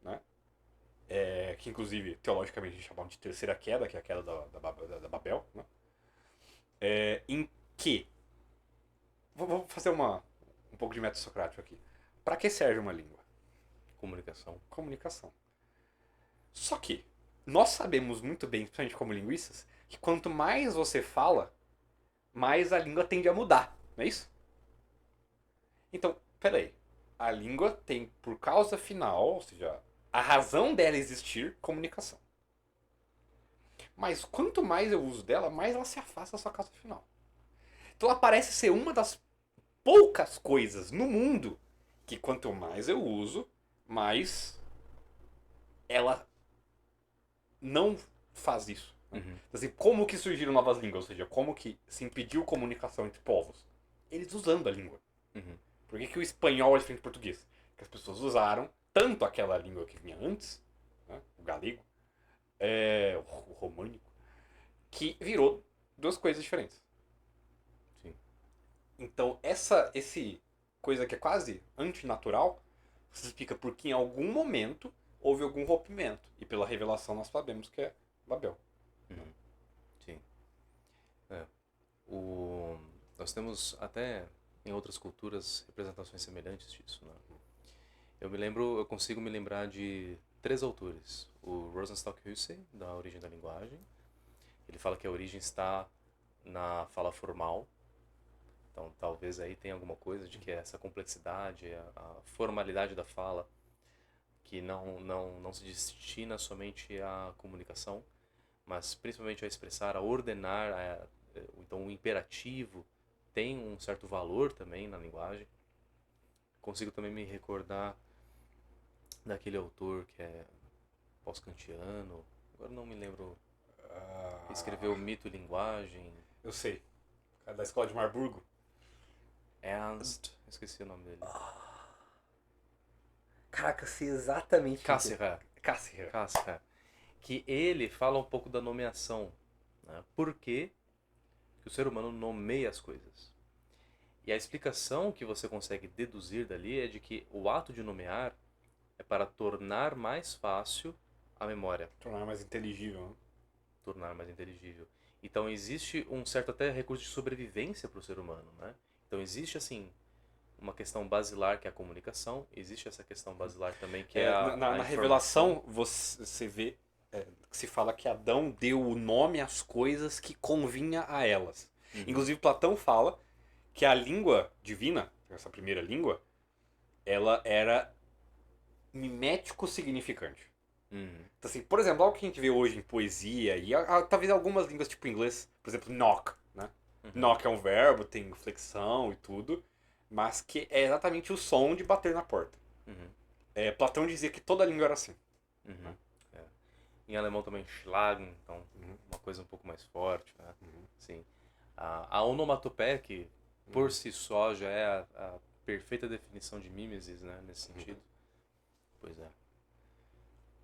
né? Que inclusive, teologicamente, a gente chama de terceira queda, que é a queda da Babel. Né? Em que... Vou fazer um pouco de método socrático aqui. Para que serve uma língua?
Comunicação.
Comunicação. Só que nós sabemos muito bem, principalmente como linguistas, que quanto mais você fala, mais a língua tende a mudar, não é isso? Então, peraí. A língua tem, por causa final, ou seja, a razão dela existir, comunicação. Mas quanto mais eu uso dela, mais ela se afasta da sua causa final. Então ela parece ser uma das poucas coisas no mundo que quanto mais eu uso, mais ela não faz isso. Né? Assim, como que surgiram novas línguas? Ou seja, como que se impediu comunicação entre povos? Eles usando a língua. Por que o espanhol é diferente do português? Porque as pessoas usaram tanto aquela língua que vinha antes, né, o galego, o românico, que virou duas coisas diferentes.
Sim.
Então, esse coisa que é quase antinatural, se explica porque em algum momento houve algum rompimento. E pela revelação nós sabemos que é Babel.
Sim. Nós temos até em outras culturas representações semelhantes disso, né? Eu consigo me lembrar de 3 autores. O Rosenstock Huessy, da Origem da Linguagem. Ele fala que a origem está na fala formal. Então, talvez aí tenha alguma coisa de que essa complexidade, a formalidade da fala, que não se destina somente à comunicação, mas principalmente a expressar, a ordenar, então o imperativo tem um certo valor também na linguagem. Consigo também me recordar daquele autor que é pós-kantiano, agora não me lembro, escreveu Mito e Linguagem.
Eu sei. Cara da escola de Marburgo.
Ernst, esqueci o nome dele.
Caraca, eu sei exatamente.
Cassirer.
Cassirer.
Que ele fala um pouco da nomeação. Né? Por que o ser humano nomeia as coisas? E a explicação que você consegue deduzir dali é de que o ato de nomear é para tornar mais fácil a memória.
Tornar mais inteligível. Né?
Tornar mais inteligível. Então existe um certo até recurso de sobrevivência para o ser humano, né? Então existe assim uma questão basilar que é a comunicação, existe essa questão basilar também que é a
na revelação você vê que se fala que Adão deu o nome às coisas que convinha a elas. Inclusive Platão fala que a língua divina, essa primeira língua, ela era mimético significante. Então, assim, por exemplo, algo que a gente vê hoje em poesia e talvez algumas línguas tipo inglês, por exemplo, knock, né? Knock é um verbo, tem flexão e tudo, mas que é exatamente o som de bater na porta. Platão dizia que toda língua era assim. Né?
Em alemão também schlagen, então uma coisa um pouco mais forte, né? Sim. A onomatopeia que por si só já é perfeita definição de mimesis, né? Nesse sentido. Pois é.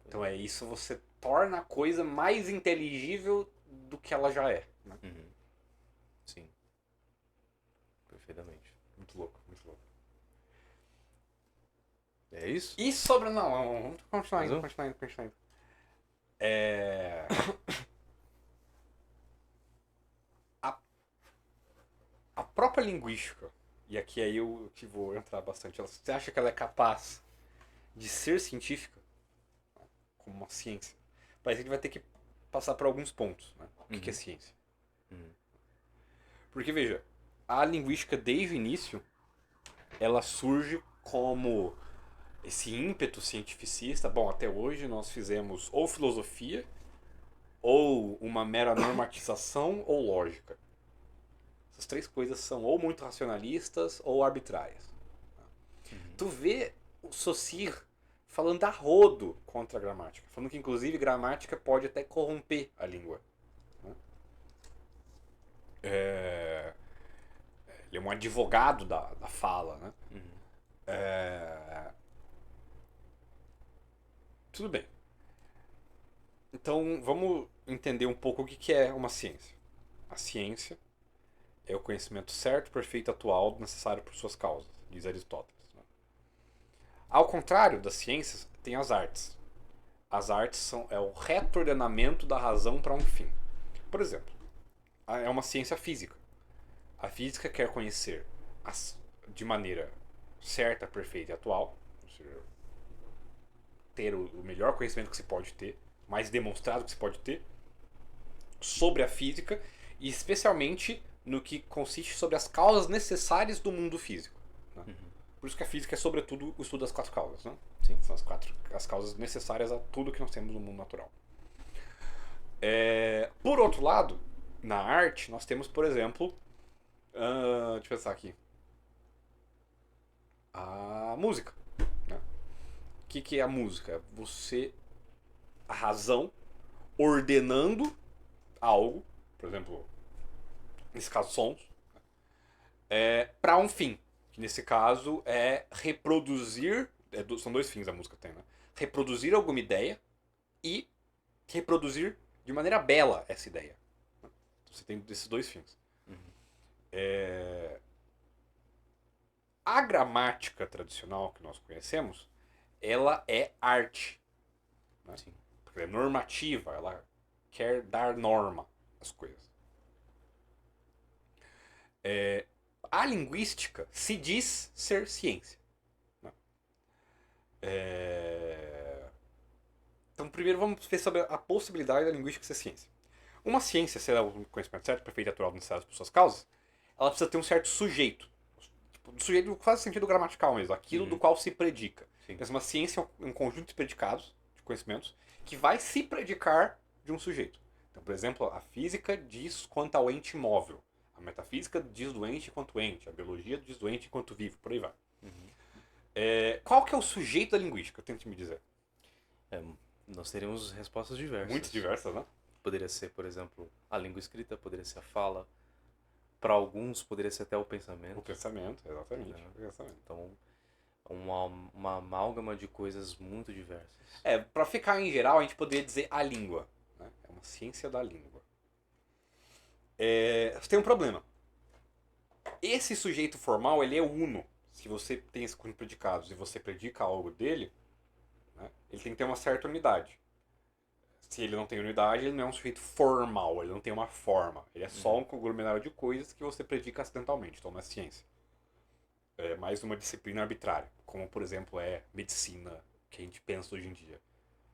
Então é isso, você torna a coisa mais inteligível do que ela já é. Né?
Uhum. Sim. Perfeitamente.
Muito louco, muito louco.
É isso?
E sobre... Não, vamos continuar
Mais
indo,
um?
continuar indo. É... A, a própria linguística, e aqui é eu que vou entrar bastante, você acha que ela é capaz de ser científica? Como uma ciência? Parece que a gente vai ter que passar por alguns pontos. Né? O que é ciência?
Uhum.
Porque, veja, a linguística desde o início, ela surge como esse ímpeto cientificista. Bom, até hoje nós fizemos ou filosofia, ou uma mera normatização, ou lógica. Essas três coisas são ou muito racionalistas ou arbitrárias. Tu vê o Saussure falando a rodo contra a gramática, falando que inclusive gramática pode até corromper a língua. Né? Ele é um advogado da fala. Né? Tudo bem. Então vamos entender um pouco o que é uma ciência. A ciência é o conhecimento certo, perfeito, atual, necessário por suas causas, diz Aristóteles. Né? Ao contrário das ciências, tem as artes. As artes é o reto-ordenamento da razão para um fim. Por exemplo, é uma ciência física. A física quer conhecer de maneira certa, perfeita e atual, ou seja, ter o melhor conhecimento que se pode ter, mais demonstrado que se pode ter, sobre a física e especialmente no que consiste sobre as causas necessárias do mundo físico. Né? Por isso que a física é sobretudo o estudo das quatro causas. Né?
Sim.
São as causas necessárias a tudo que nós temos no mundo natural. Por outro lado, na arte, nós temos, por exemplo, deixa eu pensar aqui, a música. Né? O que é a música? A razão ordenando algo, por exemplo, nesse caso sons, para um fim. Que nesse caso é reproduzir, são dois fins a música tem, né? Reproduzir alguma ideia e reproduzir de maneira bela essa ideia. Você tem esses dois fins. A gramática tradicional que nós conhecemos, ela é arte. Né?
Sim.
Porque ela é normativa, ela quer dar norma às coisas. A linguística se diz ser ciência. Né? Então, primeiro vamos ver sobre a possibilidade da linguística ser ciência. Uma ciência, se ela é o conhecimento certo, perfeito e natural necessário por suas causas, ela precisa ter um certo sujeito. Tipo, sujeito faz sentido gramatical mesmo, aquilo do qual se predica. Mas uma ciência é um conjunto de predicados, de conhecimentos, que vai se predicar de um sujeito. Então, por exemplo, a física diz quanto ao ente móvel. A metafísica diz do ente enquanto ente. A biologia diz do ente enquanto vivo. Por aí vai. Qual que é o sujeito da linguística? Tente me dizer.
Nós teríamos respostas diversas.
Muito diversas, né?
Poderia ser, por exemplo, a língua escrita, poderia ser a fala. Para alguns, poderia ser até o pensamento.
O pensamento, exatamente. O pensamento.
Então, uma amálgama de coisas muito diversas.
Para ficar em geral, a gente poderia dizer a língua. Né? É uma ciência da língua. Tem um problema. Esse sujeito formal, ele é uno. Se você tem esse conjunto de predicados e você predica algo dele, né, ele tem que ter uma certa unidade. Se ele não tem unidade, ele não é um sujeito formal, ele não tem uma forma. Ele é só um conglomerado de coisas que você predica acidentalmente, então não é ciência. É mais uma disciplina arbitrária, como por exemplo é medicina, que a gente pensa hoje em dia.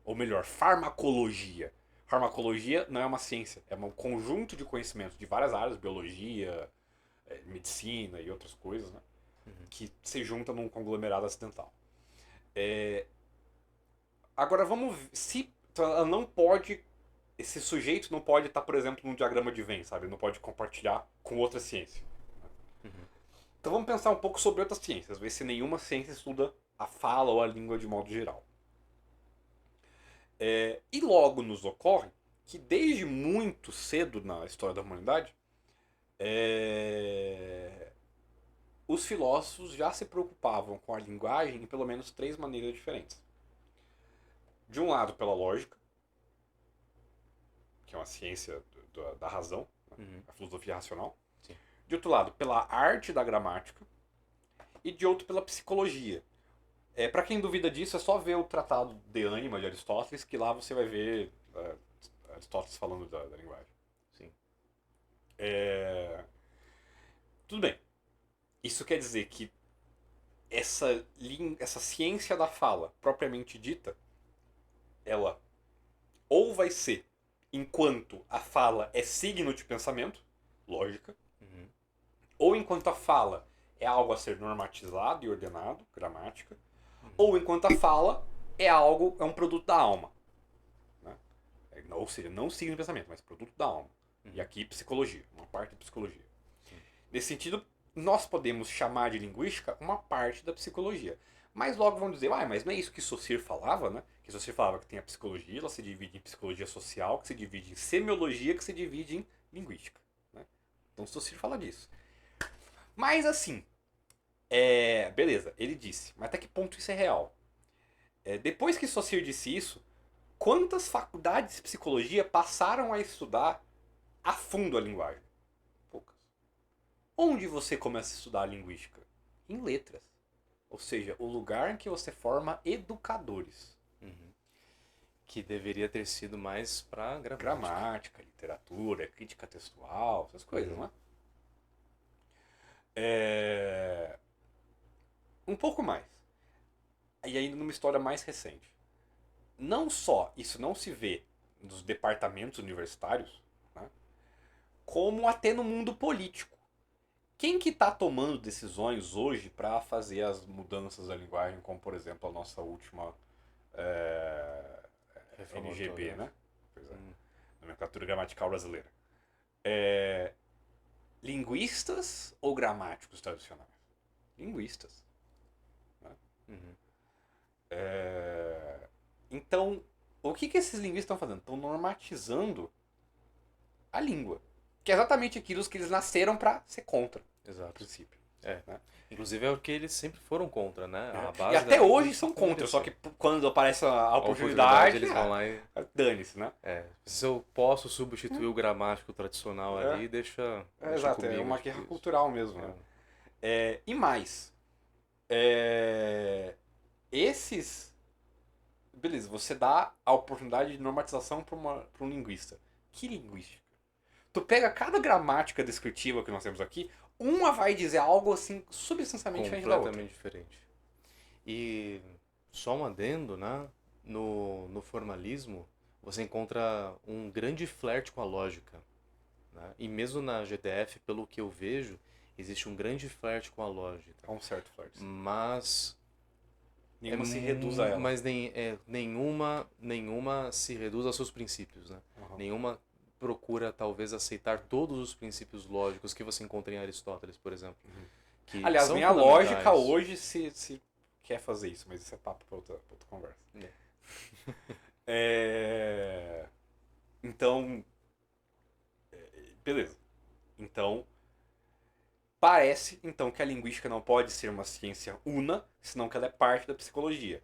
Ou melhor, farmacologia. Farmacologia não é uma ciência, é um conjunto de conhecimentos de várias áreas, biologia, medicina e outras coisas, né? Que se juntam num conglomerado acidental. Agora vamos ver, então ela não pode, esse sujeito não pode estar, por exemplo, num diagrama de Venn, sabe? Ele não pode compartilhar com outra ciência. Então vamos pensar um pouco sobre outras ciências, ver se nenhuma ciência estuda a fala ou a língua de modo geral. E logo nos ocorre que desde muito cedo na história da humanidade, os filósofos já se preocupavam com a linguagem em pelo menos 3 maneiras diferentes. De um lado, pela lógica, que é uma ciência da razão, né? A filosofia racional.
Sim.
De outro lado, pela arte da gramática. E de outro, pela psicologia. Para quem duvida disso, é só ver o Tratado de Ânima de Aristóteles, que lá você vai ver Aristóteles falando da linguagem.
Sim.
Tudo bem. Isso quer dizer que essa ciência da fala, propriamente dita, ela ou vai ser enquanto a fala é signo de pensamento, lógica, ou enquanto a fala é algo a ser normatizado e ordenado, gramática, ou enquanto a fala é um produto da alma. Né? Ou seja, não signo de pensamento, mas produto da alma. E aqui psicologia, uma parte da psicologia. Nesse sentido, nós podemos chamar de linguística uma parte da psicologia. Mas logo vão dizer, mas não é isso que Saussure falava, né? Que Saussure falava que tem a psicologia, ela se divide em psicologia social, que se divide em semiologia, que se divide em linguística. Né? Então Saussure fala disso. Mas assim, beleza, ele disse, mas até que ponto isso é real? Depois que Saussure disse isso, quantas faculdades de psicologia passaram a estudar a fundo a linguagem? Poucas. Onde você começa a estudar a linguística? Em letras. Ou seja, o lugar em que você forma educadores.
Que deveria ter sido mais para
Gramática, literatura, crítica textual, essas coisas, não é? Um pouco mais. E ainda numa história mais recente. Não só isso não se vê nos departamentos universitários, né, como até no mundo político. Quem que está tomando decisões hoje para fazer as mudanças da linguagem, como por exemplo a nossa última NGB, né? Pois é. Nomenclatura Gramatical Brasileira. Linguistas ou gramáticos tradicionais? Linguistas. Né? Então, o que esses linguistas estão fazendo? Estão normatizando a língua. Que é exatamente aquilo que eles nasceram para ser contra.
Exato.
No princípio.
Né? Inclusive é o que eles sempre foram contra, né?
A base e até hoje são contra, só que quando aparece a oportunidade
eles vão lá e...
dane-se, né?
Se eu posso substituir o gramático tradicional ali, deixa
exato,
comigo.
É uma guerra cultural mesmo. Né? E mais, esses... Beleza, você dá a oportunidade de normatização para um linguista. Que linguística? Tu pega cada gramática descritiva que nós temos aqui, uma vai dizer algo assim substancialmente diferente da outra.
Completamente diferente. E só um adendo, né? No formalismo, você encontra um grande flerte com a lógica. Né? E mesmo na GDF, pelo que eu vejo, existe um grande flerte com a lógica.
É um certo flerte.
Mas...
nenhuma se reduz a ela.
Mas nenhuma se reduz aos seus princípios. Né? Nenhuma procura talvez aceitar todos os princípios lógicos que você encontra em Aristóteles, por exemplo. Que
aliás, nem a lógica hoje se quer fazer isso, mas isso é papo para outra conversa. Então, beleza. Então, parece então que a linguística não pode ser uma ciência una, senão que ela é parte da psicologia.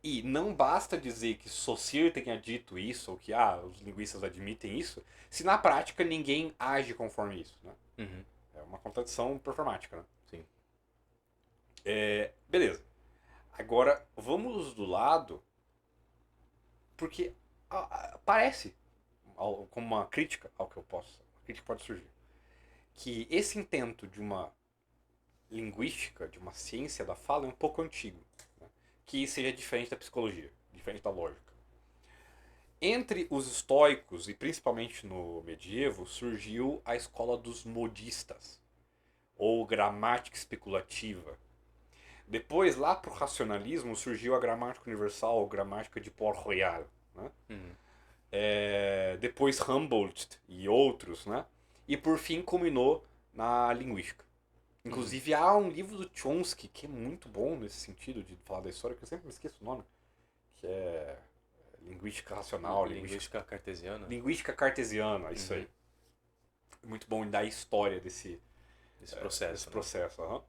E não basta dizer que Saussure tenha dito isso, ou que os linguistas admitem isso, se na prática ninguém age conforme isso. Né? É uma contradição performática. Né?
Sim.
Beleza. Agora, vamos do lado, porque parece, como uma crítica ao que a crítica pode surgir, que esse intento de uma linguística, de uma ciência da fala, é um pouco antigo. Que seja diferente da psicologia, diferente da lógica. Entre os estoicos, e principalmente no medievo, surgiu a escola dos modistas, ou gramática especulativa. Depois, lá para o racionalismo, surgiu a gramática universal, ou gramática de Port-Royal. Né? Depois Humboldt e outros. Né? E por fim culminou na linguística. Inclusive há um livro do Chomsky que é muito bom nesse sentido de falar da história, que eu sempre me esqueço o nome, que é Linguística Racional.
Linguística Cartesiana.
Linguística Cartesiana, isso aí. É muito bom dar a história desse
processo.
Desse processo.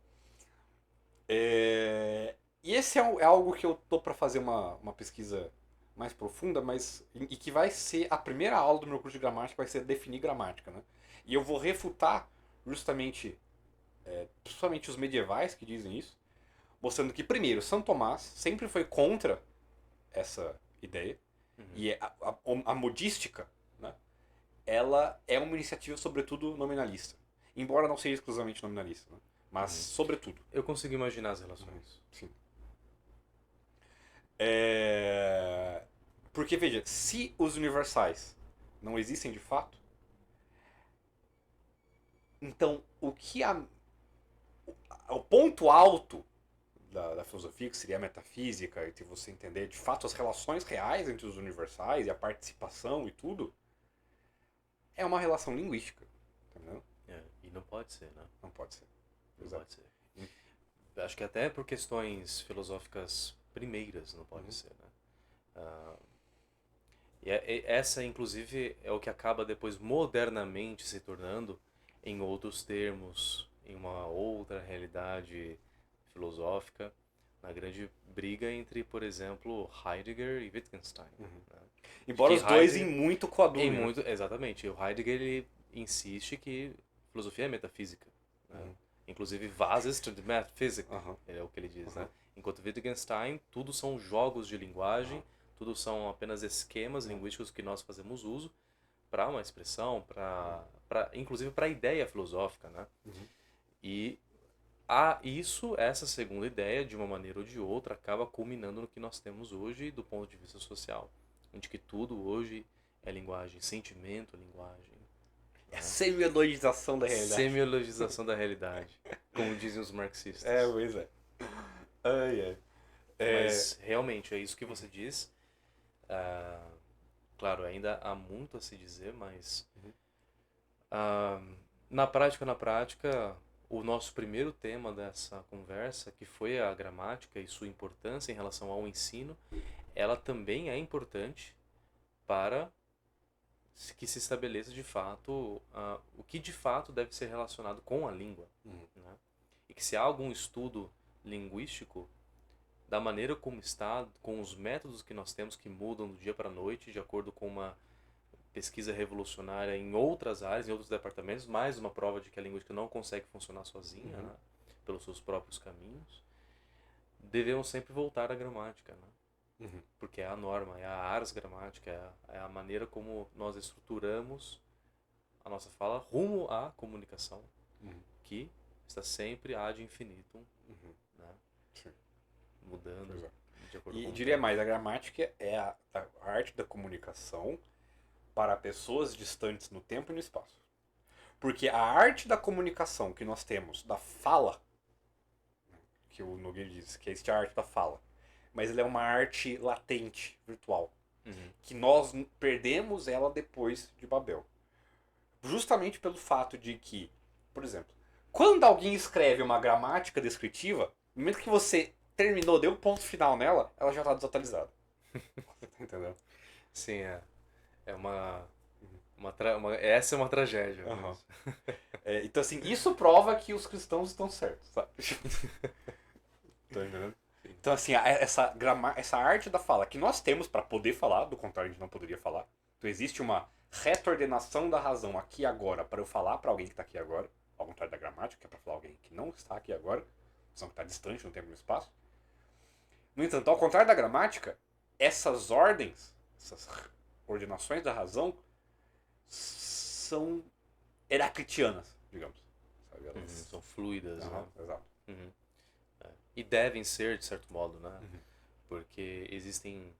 E esse é algo que eu tô para fazer uma pesquisa mais profunda, mas e que vai ser a primeira aula do meu curso de gramática, vai ser definir gramática, né? E eu vou refutar justamente, principalmente os medievais que dizem isso, mostrando que, primeiro, São Tomás sempre foi contra essa ideia,
Uhum.
e a modística, né, ela é uma iniciativa, sobretudo, nominalista. Embora não seja exclusivamente nominalista, né, mas
Uhum.
sobretudo.
Eu consigo imaginar as relações.
Sim. Porque, veja, se os universais não existem de fato, então o ponto alto da filosofia, que seria a metafísica, e você entender de fato as relações reais entre os universais e a participação e tudo, é uma relação linguística. Entendeu?
E não pode ser, né?
Não pode ser.
Não
Exato.
pode ser. Acho que até por questões filosóficas primeiras não pode ser, né? Ah, essa, inclusive, é o que acaba depois modernamente se tornando em outros termos, em uma outra realidade filosófica, na grande briga entre, por exemplo, Heidegger e Wittgenstein. Né?
Embora
Que
os dois em
Heidegger,
muito coaduvem. Né?
exatamente, o Heidegger ele insiste que filosofia é metafísica. Né? Inclusive, was ist die Metaphysik, é o que ele diz. Né? Enquanto Wittgenstein, tudo são jogos de linguagem, tudo são apenas esquemas linguísticos que nós fazemos uso para uma expressão, inclusive para a ideia filosófica. Né? E essa segunda ideia, de uma maneira ou de outra, acaba culminando no que nós temos hoje do ponto de vista social, onde que tudo hoje é linguagem, sentimento, linguagem.
É a semiologização da realidade.
Semiologização da realidade, como dizem os marxistas.
Pois é. Ai, ai.
Mas realmente é isso que você diz. Claro, ainda há muito a se dizer, mas na prática, o nosso primeiro tema dessa conversa, que foi a gramática e sua importância em relação ao ensino, ela também é importante para que se estabeleça de fato o que de fato deve ser relacionado com a língua. Né? E que se há algum estudo linguístico, da maneira como está, com os métodos que nós temos que mudam do dia para a noite, de acordo com uma pesquisa revolucionária em outras áreas, em outros departamentos, mais uma prova de que a linguística não consegue funcionar sozinha, né? Pelos seus próprios caminhos, devemos sempre voltar à gramática, né? Porque é a norma, é a ars gramática, é a maneira como nós estruturamos a nossa fala rumo à comunicação, que está sempre ad infinitum, né? Mudando de acordo com o
diria
tempo.
mais, a gramática é a arte da comunicação para pessoas distantes no tempo e no espaço. Porque a arte da comunicação que nós temos, da fala, que o Nogueira diz, que existe a arte da fala, mas ela é uma arte latente, virtual, que nós perdemos ela depois de Babel. Justamente pelo fato de que, por exemplo, quando alguém escreve uma gramática descritiva, no momento que você terminou, deu o ponto final nela, ela já está desatualizada. Entendeu?
Sim, essa é uma tragédia.
Então, assim, isso prova que os cristãos estão certos, sabe? Tá entendendo? Então, assim, essa arte da fala que nós temos para poder falar, do contrário, a gente não poderia falar. Então, existe uma retroordenação da razão aqui e agora para eu falar para alguém que está aqui agora, ao contrário da gramática, que é para falar alguém que não está aqui agora, são que está distante no tempo e no espaço. No entanto, ao contrário da gramática, essas ordens, essas ordenações da razão, são heraclitianas, digamos. Sabe? Elas...
São fluidas, né?
Exato.
E devem ser, de certo modo, né? Porque existem...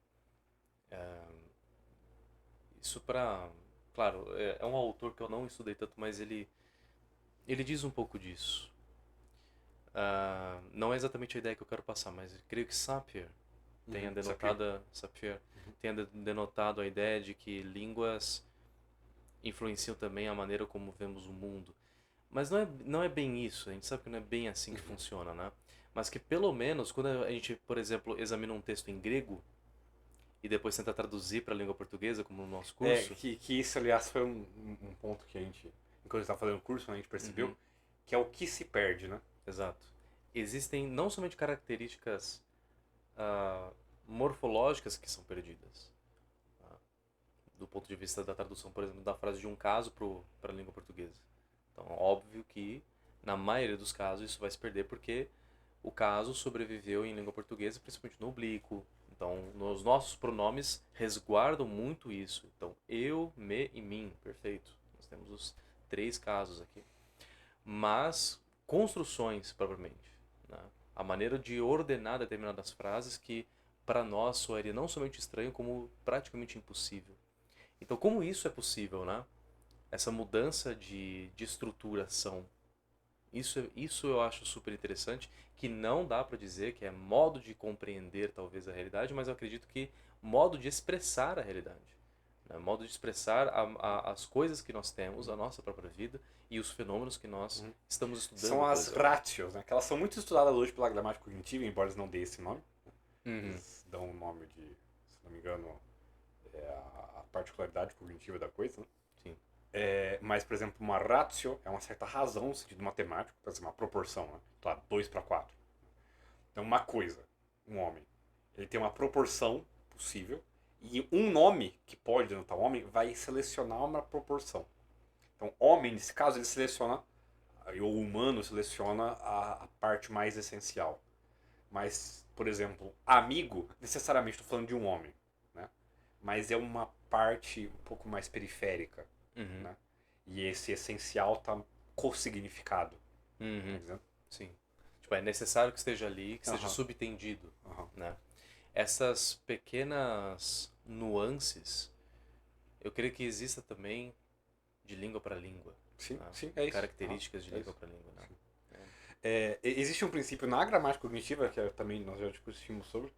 isso para... Claro, é um autor que eu não estudei tanto, mas ele diz um pouco disso. Não é exatamente a ideia que eu quero passar, mas eu creio que Sapir tenha denotado a ideia de que línguas influenciam também a maneira como vemos o mundo. Mas não é bem isso, a gente sabe que não é bem assim que funciona, né? Mas que pelo menos, quando a gente, por exemplo, examina um texto em grego e depois tenta traduzir para a língua portuguesa, como no nosso curso...
que isso, aliás, foi um ponto que a gente, enquanto a gente estava fazendo o curso, a gente percebeu, que é o que se perde, né?
Exato. existem não somente características morfológicas que são perdidas, tá? Do ponto de vista da tradução, por exemplo, da frase de um caso para a língua portuguesa. Então, óbvio que, na maioria dos casos, isso vai se perder porque o caso sobreviveu em língua portuguesa, principalmente no oblíquo. Então, nos nossos pronomes resguardam muito isso. Então, eu, me e mim, perfeito. Nós temos os 3 casos aqui. Mas construções propriamente, né? A maneira de ordenar determinadas frases que para nós soaria não somente estranho, como praticamente impossível. Então, como isso é possível, né? Essa mudança de estruturação, isso eu acho super interessante, que não dá para dizer que é modo de compreender talvez a realidade, mas eu acredito que modo de expressar a realidade, né? Modo de expressar as coisas que nós temos, a nossa própria vida e os fenômenos que nós estamos estudando,
São
por
as
exemplo.
ratios, né? Que elas são muito estudadas hoje pela gramática cognitiva, embora eles não deem esse nome.
Uhum.
Eles dão o nome de, se não me engano, a particularidade cognitiva da coisa, né?
Sim.
Mas, por exemplo, uma ratio é uma certa razão no sentido matemático, por exemplo, uma proporção, né? Claro, 2:4. Então, uma coisa, um homem, ele tem uma proporção possível e um nome que pode denotar homem vai selecionar uma proporção. Então, homem, nesse caso, ele seleciona, o humano seleciona a parte mais essencial. Mas, por exemplo, amigo, necessariamente estou falando de um homem, né? Mas é uma parte um pouco mais periférica,
Uhum.
né? E esse essencial está co-significado, tá
Uhum.
entendendo?
Sim. Tipo, é necessário que esteja ali, que seja
Aham.
subtendido,
Aham.
né? Essas pequenas nuances, eu creio que exista também de língua para língua,
Sim,
né?
sim, é isso. Aham,
Características de
é
língua
isso.
para língua, né?
Existe um princípio na gramática cognitiva, que também nós já discutimos sobre,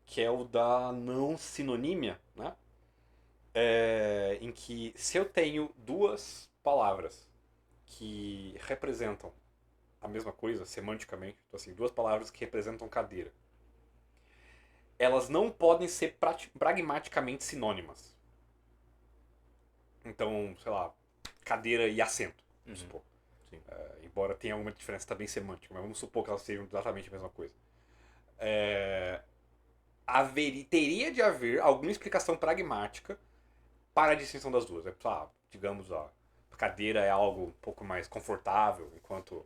que é o da não sinonímia, né? Em que se eu tenho duas palavras que representam a mesma coisa semanticamente, então, assim, duas palavras que representam cadeira, elas não podem ser pragmaticamente sinônimas. Então, sei lá, cadeira e assento, vamos
Uhum.
supor.
Sim.
Embora tenha alguma diferença também semântica, mas vamos supor que elas sejam exatamente a mesma coisa. Teria de haver alguma explicação pragmática para a distinção das duas. Digamos, a cadeira é algo um pouco mais confortável, enquanto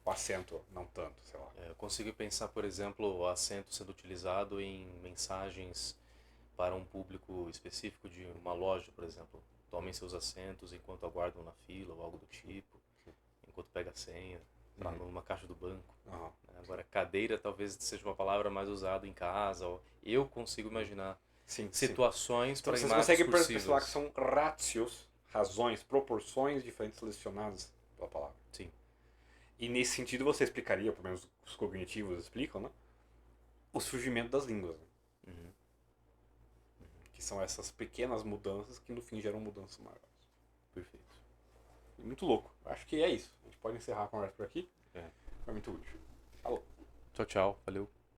o assento não tanto, sei lá.
Eu consigo pensar, por exemplo, o acento sendo utilizado em mensagens para um público específico de uma loja, por exemplo. Tomem seus assentos enquanto aguardam na fila ou algo do tipo, enquanto pega a senha, para numa caixa do banco.
Uhum.
Agora, cadeira talvez seja uma palavra mais usada em casa. Eu consigo imaginar
Sim, sim.
situações
Então vocês
pragmáticas
conseguem perceber que
possíveis.
são ratios, razões, proporções diferentes selecionadas pela palavra.
Sim.
E nesse sentido você explicaria, pelo menos os cognitivos explicam, né? O surgimento das línguas. Né?
Uhum.
Que são essas pequenas mudanças que no fim geram mudanças maiores.
Perfeito.
E muito louco. Acho que é isso. A gente pode encerrar a conversa por aqui.
É.
Foi muito útil. Falou.
Tchau, tchau. Valeu.